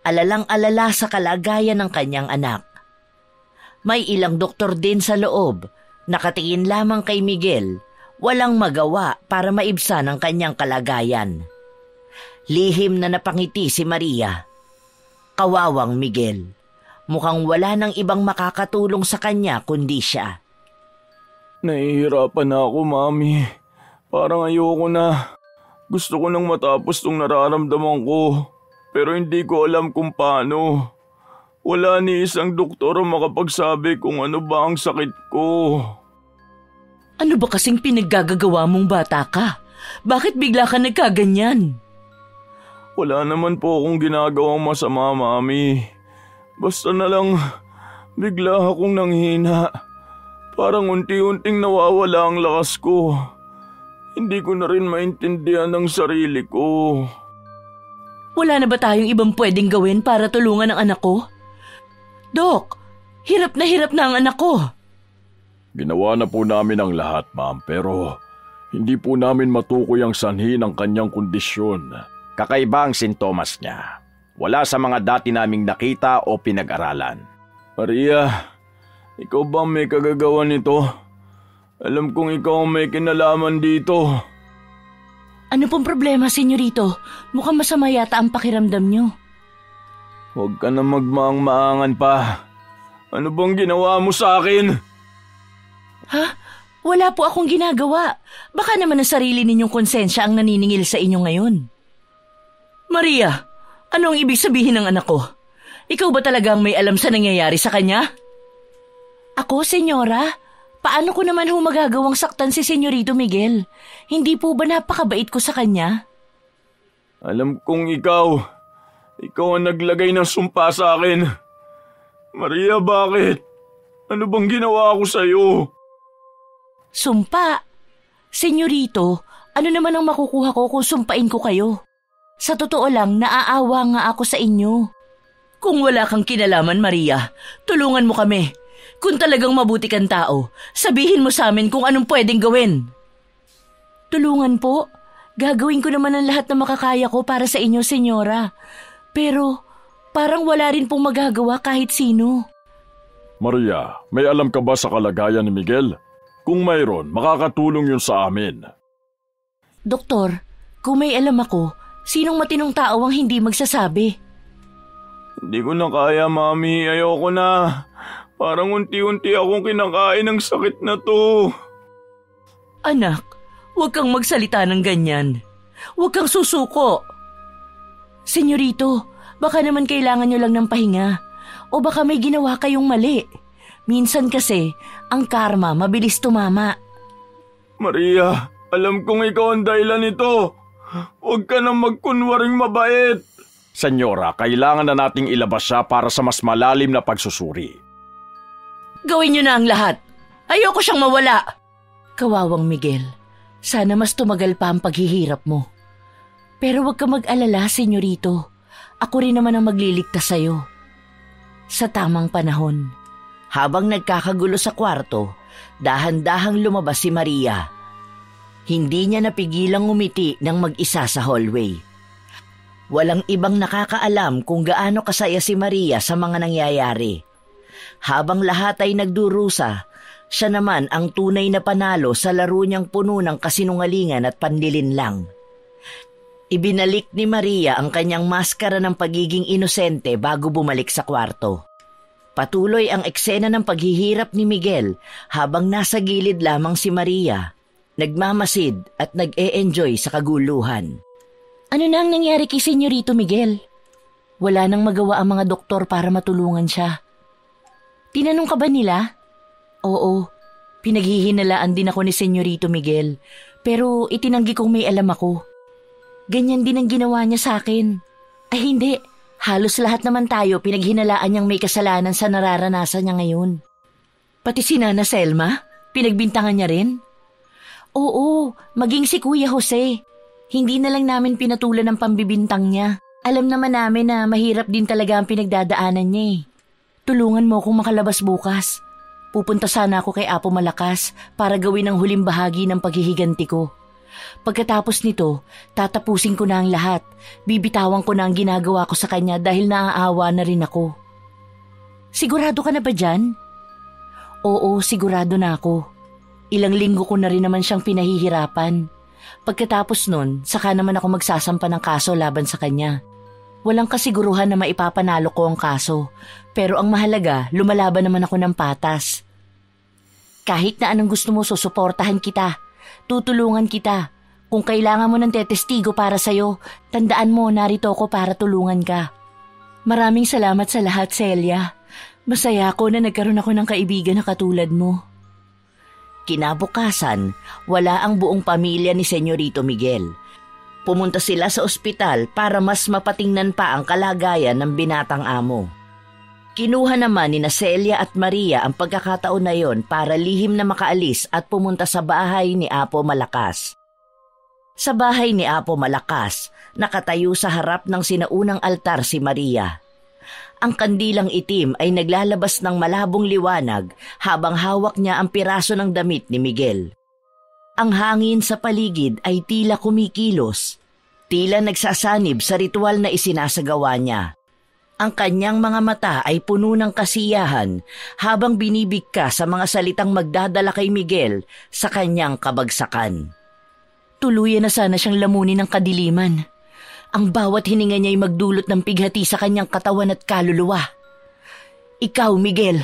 A: alalang-alala sa kalagayan ng kanyang anak. May ilang doktor din sa loob, nakatingin lamang kay Miguel, walang magawa para maibsan ang kanyang kalagayan. Lihim na napangiti si Maria. Kawawang Miguel. Mukhang wala nang ibang makakatulong sa kanya kundi siya.
B: Nahihirapan na ako, Mami. Parang ayoko na. Gusto ko nang matapos tong nararamdaman ko, pero hindi ko alam kung paano. Wala ni isang doktor ang makapagsabi kung ano ba ang sakit ko.
C: Ano ba kasing pinaggagawa mong bata ka? Bakit bigla ka nagkaganyan?
B: Wala naman po akong ginagawang masama, Mami. Basta na lang bigla akong nanghina. Parang unti-unting nawawala ang lakas ko. Hindi ko na rin maintindihan ang sarili ko.
C: Wala na ba tayong ibang pwedeng gawin para tulungan ang anak ko? Dok, hirap na ang anak ko.
D: Ginawa na po namin ang lahat, ma'am, pero hindi po namin matukoy ang sanhi ng kanyang kondisyon.
E: Kakaiba ang sintomas niya. Wala sa mga dati naming nakita o pinag-aralan.
B: Maria, ikaw ba may kagagawa nito? Alam kong ikaw ang may kinalaman dito.
C: Ano pong problema, senyorito? Mukhang masama yata ang pakiramdam niyo.
B: Huwag ka na magmaang-maangan pa. Ano bang ginawa mo sa akin?
C: Ha? Wala po akong ginagawa. Baka naman ang sarili ninyong konsensya ang naniningil sa inyo ngayon. Maria, ano ang ibig sabihin ng anak ko? Ikaw ba talagang may alam sa nangyayari sa kanya? Ako, senyora? Paano ko naman magagawang saktan si Senyorito Miguel? Hindi po ba napakabait ko sa kanya?
B: Alam kong ikaw ang naglagay ng sumpa sa akin. Maria, bakit? Ano bang ginawa ko sa'yo?
C: Sumpa? Senyorito, ano naman ang makukuha ko kung sumpain ko kayo? Sa totoo lang, naaawa nga ako sa inyo. Kung wala kang kinalaman, Maria, tulungan mo kami. Kung talagang mabuti kang tao, sabihin mo sa amin kung anong pwedeng gawin. Tulungan po? Gagawin ko naman ang lahat na makakaya ko para sa inyo, senyora. Pero parang wala rin pong magagawa kahit sino.
D: Maria, may alam ka ba sa kalagayan ni Miguel? Kung mayroon, makakatulong yun sa amin.
C: Doktor, kung may alam ako, sinong matinong tao ang hindi magsasabi?
B: Hindi ko na kaya, Mami. Ayoko na. Parang unti-unti akong kinakain ng sakit na to.
C: Anak, huwag kang magsalita ng ganyan. Huwag kang susuko. Senyorito, baka naman kailangan nyo lang ng pahinga. O baka may ginawa kayong mali. Minsan kasi, ang karma mabilis tumama.
B: Maria, alam kong ikaw ang dahilan nito. Huwag ka nang magkunwaring mabait.
E: Senyora, kailangan na nating ilabas siya para sa mas malalim na pagsusuri.
C: Gawin niyo na ang lahat. Ayoko siyang mawala. Kawawang Miguel, sana mas tumagal pa ang paghihirap mo. Pero huwag ka mag-alala, senyorito. Ako rin naman ang magliligtas sa'yo. Sa tamang panahon.
A: Habang nagkakagulo sa kwarto, dahan-dahang lumabas si Maria. Hindi niya napigilang ngumiti nang mag-isa sa hallway. Walang ibang nakakaalam kung gaano kasaya si Maria sa mga nangyayari. Habang lahat ay nagdurusa, siya naman ang tunay na panalo sa laro niyang puno ng kasinungalingan at panlilinlang. Ibinalik ni Maria ang kanyang maskara ng pagiging inosente bago bumalik sa kwarto. Patuloy ang eksena ng paghihirap ni Miguel habang nasa gilid lamang si Maria, nagmamasid at nag-e-enjoy sa kaguluhan.
C: Ano na ang nangyari kay Senyorito Miguel? Wala nang magawa ang mga doktor para matulungan siya. Tinanong ka ba nila? Oo, pinaghihinalaan din ako ni Senyorito Miguel, pero itinanggi kong may alam ako. Ganyan din ang ginawa niya sa akin. Ay hindi, halos lahat naman tayo pinaghinalaan niyang may kasalanan sa nararanasan niya ngayon. Pati si Nana Selma, pinagbintangan niya rin? Oo, maging si Kuya Jose. Hindi na lang namin pinatulan ng pambibintang niya. Alam naman namin na mahirap din talaga ang pinagdadaanan niya eh. Tulungan mo akong makalabas bukas. Pupunta sana ako kay Apo Malakas para gawin ang huling bahagi ng paghihiganti ko. Pagkatapos nito, tatapusin ko na ang lahat. Bibitawan ko na ang ginagawa ko sa kanya dahil naaawa na rin ako. Sigurado ka na ba dyan? Oo, sigurado na ako. Ilang linggo ko na rin naman siyang pinahihirapan. Pagkatapos nun, saka naman ako magsasampa ng kaso laban sa kanya. Walang kasiguruhan na maipapanalo ko ang kaso, pero ang mahalaga, lumalaban naman ako ng patas. Kahit na anong gusto mo, susuportahan kita. Tutulungan kita. Kung kailangan mo ng tetestigo para sa'yo, tandaan mo narito ako para tulungan ka. Maraming salamat sa lahat, Celia. Masaya ako na nagkaroon ako ng kaibigan na katulad mo.
A: Kinabukasan, wala ang buong pamilya ni Senyorito Miguel. Pumunta sila sa ospital para mas mapatingnan pa ang kalagayan ng binatang amo. Kinuha naman ni Celia at Maria ang pagkakataon na yon para lihim na makaalis at pumunta sa bahay ni Apo Malakas. Sa bahay ni Apo Malakas, nakatayo sa harap ng sinaunang altar si Maria. Ang kandilang itim ay naglalabas ng malabong liwanag habang hawak niya ang piraso ng damit ni Miguel. Ang hangin sa paligid ay tila kumikilos, tila nagsasanib sa ritual na isinasagawa niya. Ang kanyang mga mata ay puno ng kasiyahan habang binibigka sa mga salitang magdadala kay Miguel sa kanyang kabagsakan. Tuluyan na sana siyang lamunin ng kadiliman. Ang bawat hininga niya ay magdulot ng pighati sa kanyang katawan at kaluluwa. Ikaw, Miguel,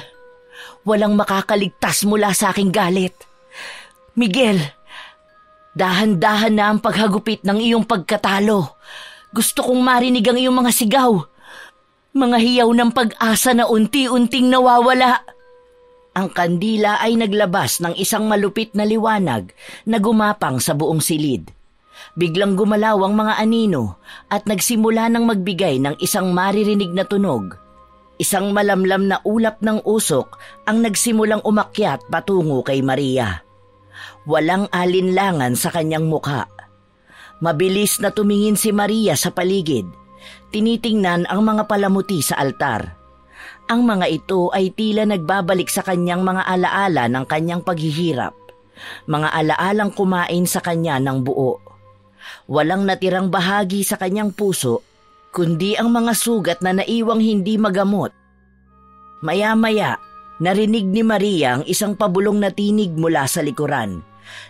A: walang makakaligtas mula sa aking galit. Miguel, dahan-dahan na ang paghagupit ng iyong pagkatalo. Gusto kong marinig ang iyong mga sigaw. Mga hiyaw ng pag-asa na unti-unting nawawala. Ang kandila ay naglabas ng isang malupit na liwanag na gumapang sa buong silid. Biglang gumalaw ang mga anino at nagsimula ng magbigay ng isang maririnig na tunog. Isang malamlam na ulap ng usok ang nagsimulang umakyat patungo kay Maria. Walang alinlangan sa kanyang mukha. Mabilis na tumingin si Maria sa paligid. Tinitingnan ang mga palamuti sa altar. Ang mga ito ay tila nagbabalik sa kanyang mga alaala ng kanyang paghihirap. Mga alaalang kumain sa kanya ng buo. Walang natirang bahagi sa kanyang puso, kundi ang mga sugat na naiwang hindi magamot. Maya-maya, narinig ni Maria ang isang pabulong na tinig mula sa likuran.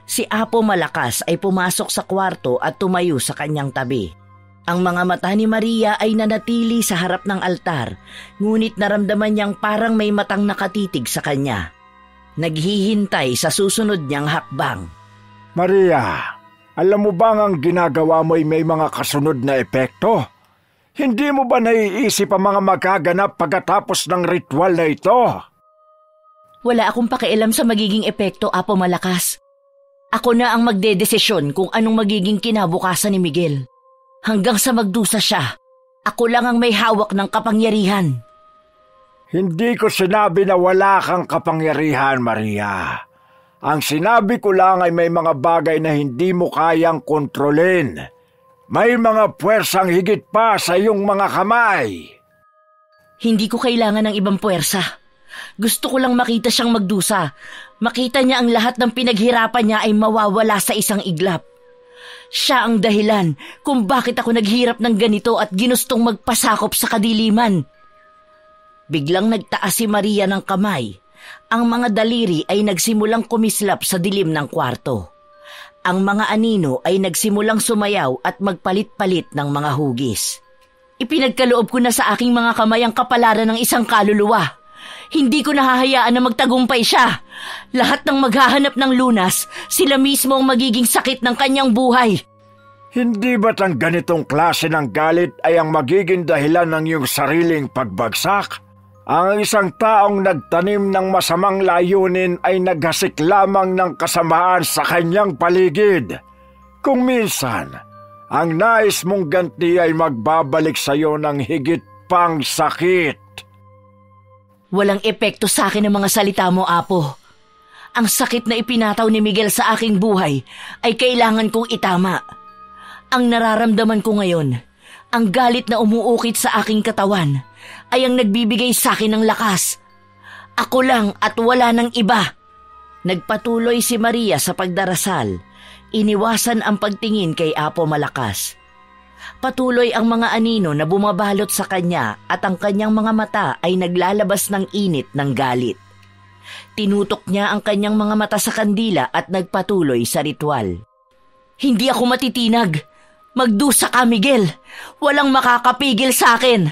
A: Si Apo Malakas ay pumasok sa kwarto at tumayo sa kanyang tabi. Ang mga mata ni Maria ay nanatili sa harap ng altar, ngunit naramdaman niyang parang may matang nakatitig sa kanya. Naghihintay sa susunod niyang hakbang.
D: Maria, alam mo bang ang ginagawa mo ay may mga kasunod na epekto? Hindi mo ba naiisip ang mga magaganap pagkatapos ng ritual na ito?
C: Wala akong pakialam sa magiging epekto, Apo Malakas. Ako na ang magdedesisyon kung anong magiging kinabukasan ni Miguel. Hanggang sa magdusa siya, ako lang ang may hawak ng kapangyarihan.
D: Hindi ko sinabi na wala kang kapangyarihan, Maria. Ang sinabi ko lang ay may mga bagay na hindi mo kayang kontrolin. May mga puwersang higit pa sa iyong mga kamay.
C: Hindi ko kailangan ng ibang puwersa. Gusto ko lang makita siyang magdusa. Makita niya ang lahat ng pinaghirapan niya ay mawawala sa isang iglap. Siya ang dahilan kung bakit ako naghirap ng ganito at ginustong magpasakop sa kadiliman. Biglang nagtaas si Maria ng kamay. Ang mga daliri ay nagsimulang kumislap sa dilim ng kwarto. Ang mga anino ay nagsimulang sumayaw at magpalit-palit ng mga hugis. Ipinagkaloob ko na sa aking mga kamay ang kapalaran ng isang kaluluwa. Hindi ko nahahayaan na magtagumpay siya. Lahat ng maghahanap ng lunas, sila mismo ang magiging sakit ng kanyang buhay.
D: Hindi ba't ang ganitong klase ng galit ay ang magiging dahilan ng iyong sariling pagbagsak? Ang isang taong nagtanim ng masamang layunin ay naghasik lamang ng kasamaan sa kanyang paligid. Kung minsan, ang nais mong ganti ay magbabalik sa iyo ng higit pang sakit.
C: Walang epekto sa akin ang mga salita mo, Apo. Ang sakit na ipinataw ni Miguel sa aking buhay ay kailangan kong itama. Ang nararamdaman ko ngayon, ang galit na umuukit sa aking katawan, ay ang nagbibigay sa akin ng lakas. Ako lang at wala ng iba. Nagpatuloy si Maria sa pagdarasal. Iniwasan ang pagtingin kay Apo Malakas. Patuloy ang mga anino na bumabalot sa kanya at ang kanyang mga mata ay naglalabas ng init ng galit. Tinutok niya ang kanyang mga mata sa kandila at nagpatuloy sa ritual. Hindi ako matitinag. Magdusa ka, Miguel. Walang makakapigil sa akin.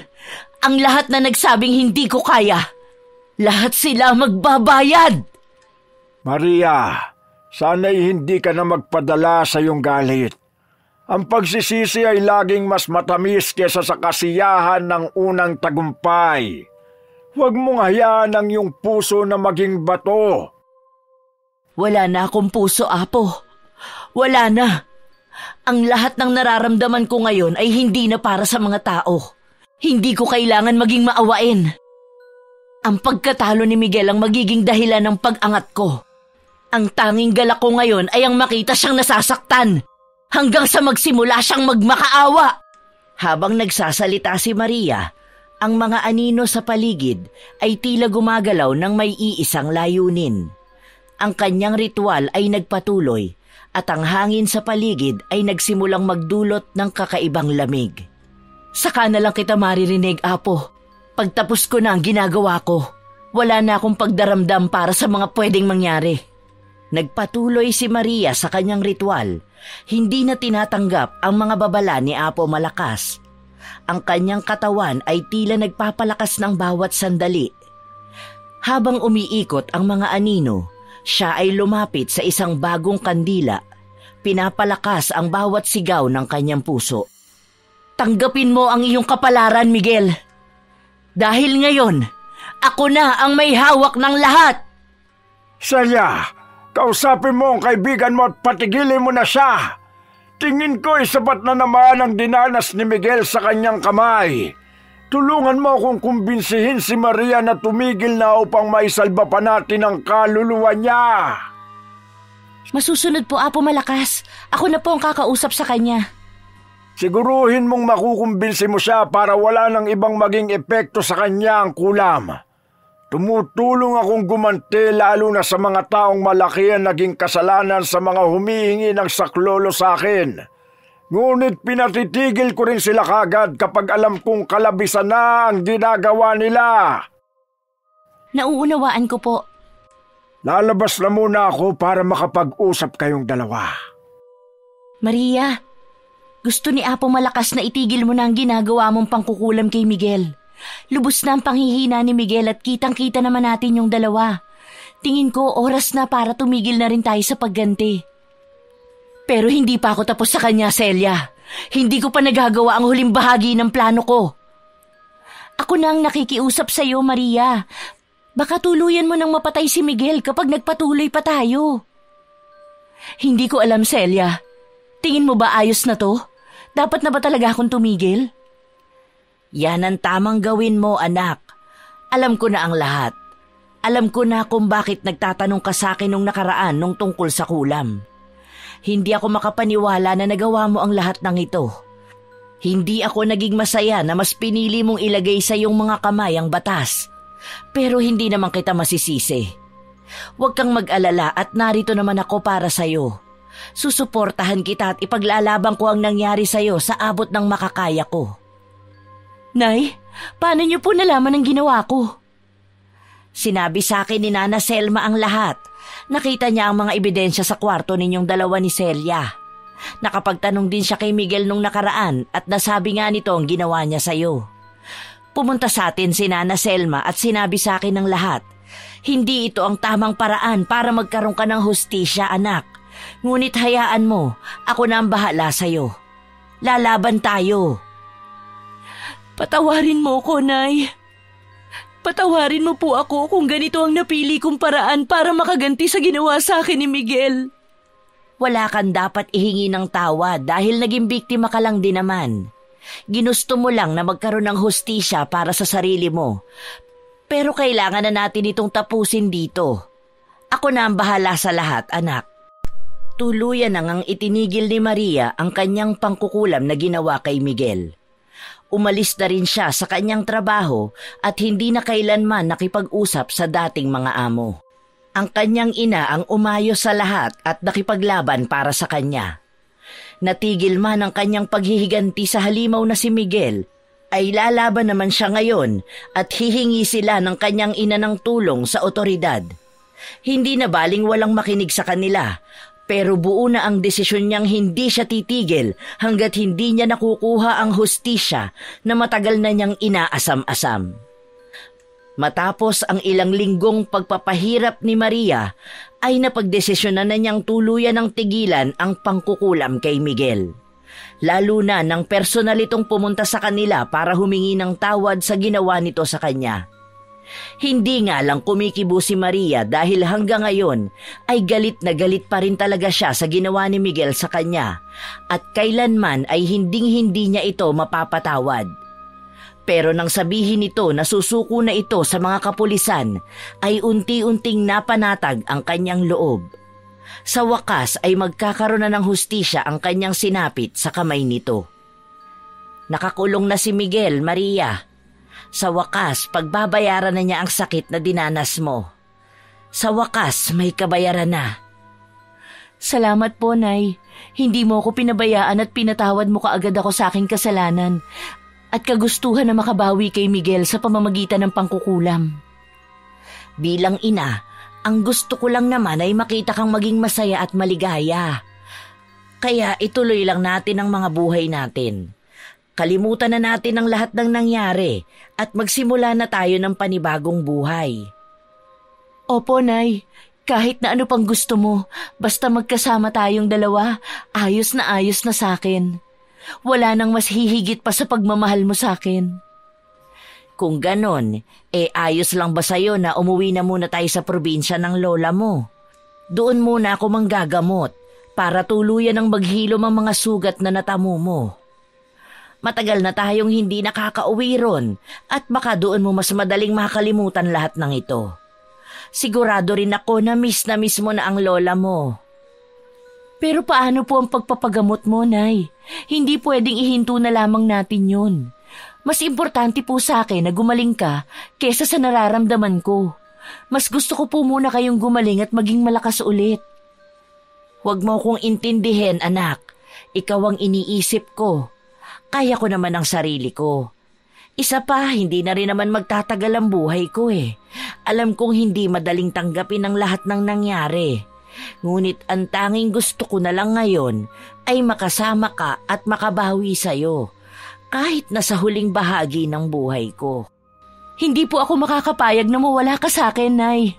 C: Ang lahat na nagsabing hindi ko kaya, lahat sila magbabayad.
D: Maria, sana'y hindi ka na magpadala sa iyong galit. Ang pagsisisi ay laging mas matamis kesa sa kasiyahan ng unang tagumpay. Huwag mong hayaan ang iyong puso na maging bato.
C: Wala na akong puso, Apo. Wala na. Ang lahat ng nararamdaman ko ngayon ay hindi na para sa mga tao. Hindi ko kailangan maging maawain. Ang pagkatalo ni Miguel ang magiging dahilan ng pag-angat ko. Ang tanging galak ko ngayon ay ang makita siyang nasasaktan. Hanggang sa magsimula siyang magmakaawa.
A: Habang nagsasalita si Maria, ang mga anino sa paligid ay tila gumagalaw ng may iisang layunin. Ang kanyang ritual ay nagpatuloy at ang hangin sa paligid ay nagsimulang magdulot ng kakaibang lamig.
C: Saka na lang kita maririnig, Apo. Pagtapos ko na ang ginagawa ko, wala na akong pagdaramdam para sa mga pwedeng mangyari.
A: Nagpatuloy si Maria sa kanyang ritual. Hindi na tinatanggap ang mga babala ni Apo Malakas. Ang kanyang katawan ay tila nagpapalakas ng bawat sandali. Habang umiikot ang mga anino, siya ay lumapit sa isang bagong kandila. Pinapalakas ang bawat sigaw ng kanyang puso.
C: Tanggapin mo ang iyong kapalaran, Miguel. Dahil ngayon, ako na ang may hawak ng lahat.
D: Celia, kausapin mo ang kaibigan mo at patigilin mo na siya. Tingin ko ay sapat na naman ang dinanas ni Miguel sa kanyang kamay. Tulungan mo akong kumbinsihin si Maria na tumigil na upang maisalba pa natin ang kaluluwa niya.
C: Masusunod po, Apo Malakas. Ako na po ang kakausap sa kanya.
D: Siguruhin mong makukumbinsi mo siya para wala nang ibang maging epekto sa kanya ang kulam. Tumutulong akong gumanti lalo na sa mga taong malaki ang naging kasalanan sa mga humihingi ng saklolo sa akin. Ngunit pinatitigil ko rin sila kagad kapag alam kong kalabisan na ang ginagawa nila.
C: Nauunawaan ko po.
D: Lalabas na muna ako para makapag-usap kayong dalawa.
C: Maria, gusto ni Apo Malakas na itigil mo na ang ginagawa mong pangkukulam kay Miguel. Lubos na ang panghihina ni Miguel at kitang-kita naman natin yung dalawa. Tingin ko oras na para tumigil na rin tayo sa pagganti. Pero hindi pa ako tapos sa kanya, Celia. Hindi ko pa nagagawa ang huling bahagi ng plano ko. Ako na ang nakikiusap sa iyo, Maria. Baka tuluyan mo nang mapatay si Miguel kapag nagpatuloy pa tayo. Hindi ko alam, Celia. Tingin mo ba ayos na to? Dapat na ba talaga akong tumigil?
A: Yan ang tamang gawin mo, anak. Alam ko na ang lahat. Alam ko na kung bakit nagtatanong ka sa akin nung nakaraan nung tungkol sa kulam. Hindi ako makapaniwala na nagawa mo ang lahat ng ito. Hindi ako naging masaya na mas pinili mong ilagay sa iyong mga kamay ang batas. Pero hindi naman kita masisisi. Huwag kang mag-alala at narito naman ako para sa iyo. Susuportahan kita at ipaglalaban ko ang nangyari sa iyo sa abot ng makakaya ko.
C: Nay, paano niyo po nalaman ang ginawa ko?
A: Sinabi sa akin ni Nana Selma ang lahat. Nakita niya ang mga ebidensya sa kwarto ninyong dalawa ni Celia. Nakapagtanong din siya kay Miguel nung nakaraan at nasabi nga nito ang ginawa niya sa'yo. Pumunta sa atin si Nana Selma at sinabi sa akin ng lahat. Hindi ito ang tamang paraan para magkaroon ka ng hustisya, anak. Ngunit hayaan mo, ako na ang bahala sa'yo. Lalaban tayo.
C: Patawarin mo ko, Nay. Patawarin mo po ako kung ganito ang napili kong paraan para makaganti sa ginawa sa akin ni Miguel.
A: Wala kang dapat ihingi ng tawad dahil naging biktima ka lang din naman. Ginusto mo lang na magkaroon ng hustisya para sa sarili mo. Pero kailangan na natin itong tapusin dito. Ako na ang bahala sa lahat, anak. Tuluyan nang itinigil ni Maria ang kanyang pangkukulam na ginawa kay Miguel. Umalis na rin siya sa kanyang trabaho at hindi na kailanman nakipag-usap sa dating mga amo. Ang kanyang ina ang umayos sa lahat at nakipaglaban para sa kanya. Natigil man ang kanyang paghihiganti sa halimaw na si Miguel, ay lalaban naman siya ngayon at hihingi sila ng kanyang ina ng tulong sa otoridad. Hindi na baling walang makinig sa kanila, pero buo na ang desisyon niyang hindi siya titigil hanggat hindi niya nakukuha ang hustisya na matagal na niyang inaasam-asam. Matapos ang ilang linggong pagpapahirap ni Maria, ay napagdesisyonan na niyang tuluyan ng tigilan ang pangkukulam kay Miguel. Lalo na nang personal itong pumunta sa kanila para humingi ng tawad sa ginawa nito sa kanya. Hindi nga lang kumikibo si Maria dahil hanggang ngayon ay galit na galit pa rin talaga siya sa ginawa ni Miguel sa kanya at kailanman ay hinding-hindi niya ito mapapatawad. Pero nang sabihin nito na susuko na ito sa mga kapulisan ay unti-unting napanatag ang kanyang loob. Sa wakas ay magkakaroon na ng hustisya ang kanyang sinapit sa kamay nito. Nakakulong na si Miguel, Maria. Sa wakas, pagbabayaran na niya ang sakit na dinanas mo. Sa wakas, may kabayaran na.
C: Salamat po, Nay. Hindi mo ako pinabayaan at pinatawad mo kaagad ako sa aking kasalanan at kagustuhan na makabawi kay Miguel sa pamamagitan ng pangkukulam.
A: Bilang ina, ang gusto ko lang naman ay makita kang maging masaya at maligaya. Kaya ituloy lang natin ang mga buhay natin. Kalimutan na natin ang lahat ng nangyari at magsimula na tayo ng panibagong buhay.
C: Opo, Nay. Kahit na ano pang gusto mo, basta magkasama tayong dalawa, ayos na sa akin. Wala nang mas hihigit pa sa pagmamahal mo sa akin.
A: Kung ganon, ayos lang ba sa'yo na umuwi na muna tayo sa probinsya ng lola mo? Doon muna ako manggagamot para tuluyan ang maghilom ang mga sugat na natamo mo. Matagal na tayong hindi nakakauwi ron at baka doon mo mas madaling makalimutan lahat ng ito. Sigurado rin ako na miss mo na ang lola mo.
C: Pero paano po ang pagpapagamot mo, Nay? Hindi pwedeng ihinto na lamang natin yun. Mas importante po sa akin na gumaling ka kesa sa nararamdaman ko. Mas gusto ko po muna kayong gumaling at maging malakas ulit.
A: Huwag mo kong intindihin, anak. Ikaw ang iniisip ko. Kaya ko naman ang sarili ko. Isa pa, hindi na rin naman magtatagal ang buhay ko eh. Alam kong hindi madaling tanggapin ang lahat ng nangyari. Ngunit ang tanging gusto ko na lang ngayon ay makasama ka at makabawi sa'yo. Kahit na sa huling bahagi ng buhay ko.
C: Hindi po ako makakapayag na mawala ka sa akin, Nay.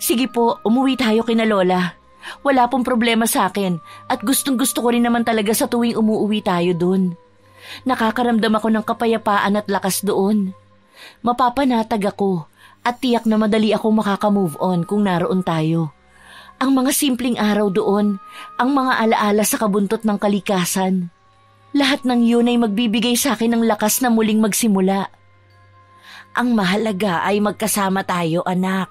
C: Sige po, umuwi tayo kina Lola. Wala pong problema sa akin at gustong-gusto ko rin naman talaga sa tuwing umuwi tayo dun. Nakakaramdam ako ng kapayapaan at lakas doon. Mapapanatag ako at tiyak na madali ako makaka-move on kung naroon tayo. Ang mga simpleng araw doon, ang mga alaala sa kabuntot ng kalikasan. Lahat ng yun ay magbibigay sa akin ng lakas na muling magsimula.
A: Ang mahalaga ay magkasama tayo, anak.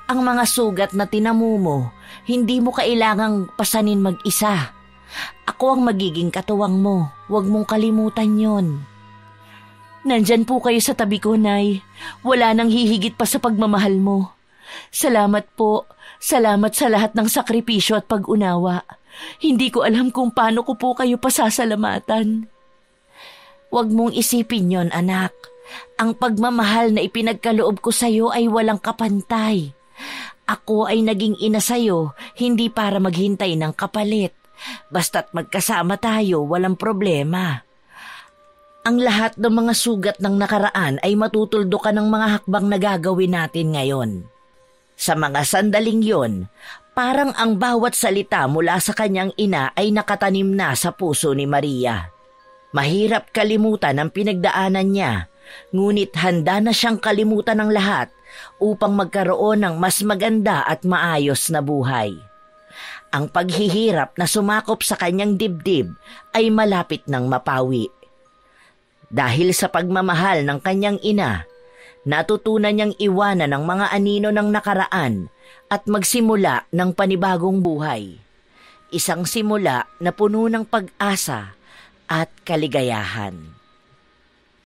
A: Ang mga sugat na tinamu mo, hindi mo kailangang pasanin mag-isa. Ako ang magiging katuwang mo. Huwag mong kalimutan yon.
C: Nandyan po kayo sa tabi ko, Nay. Wala nang hihigit pa sa pagmamahal mo. Salamat po. Salamat sa lahat ng sakripisyo at pag-unawa. Hindi ko alam kung paano ko po kayo pasasalamatan.
A: Huwag mong isipin yon, anak. Ang pagmamahal na ipinagkaloob ko sa'yo ay walang kapantay. Ako ay naging ina sa'yo, hindi para maghintay ng kapalit. Basta't magkasama tayo, walang problema. Ang lahat ng mga sugat ng nakaraan ay matutuldukan ng mga hakbang na gagawin natin ngayon. Sa mga sandaling yon, parang ang bawat salita mula sa kanyang ina ay nakatanim na sa puso ni Maria. Mahirap kalimutan ang pinagdaanan niya, ngunit handa na siyang kalimutan ng lahat upang magkaroon ng mas maganda at maayos na buhay. Ang paghihirap na sumakop sa kanyang dibdib ay malapit ng mapawi. Dahil sa pagmamahal ng kanyang ina, natutunan niyang iwanan ang mga anino ng nakaraan at magsimula ng panibagong buhay. Isang simula na puno ng pag-asa at kaligayahan.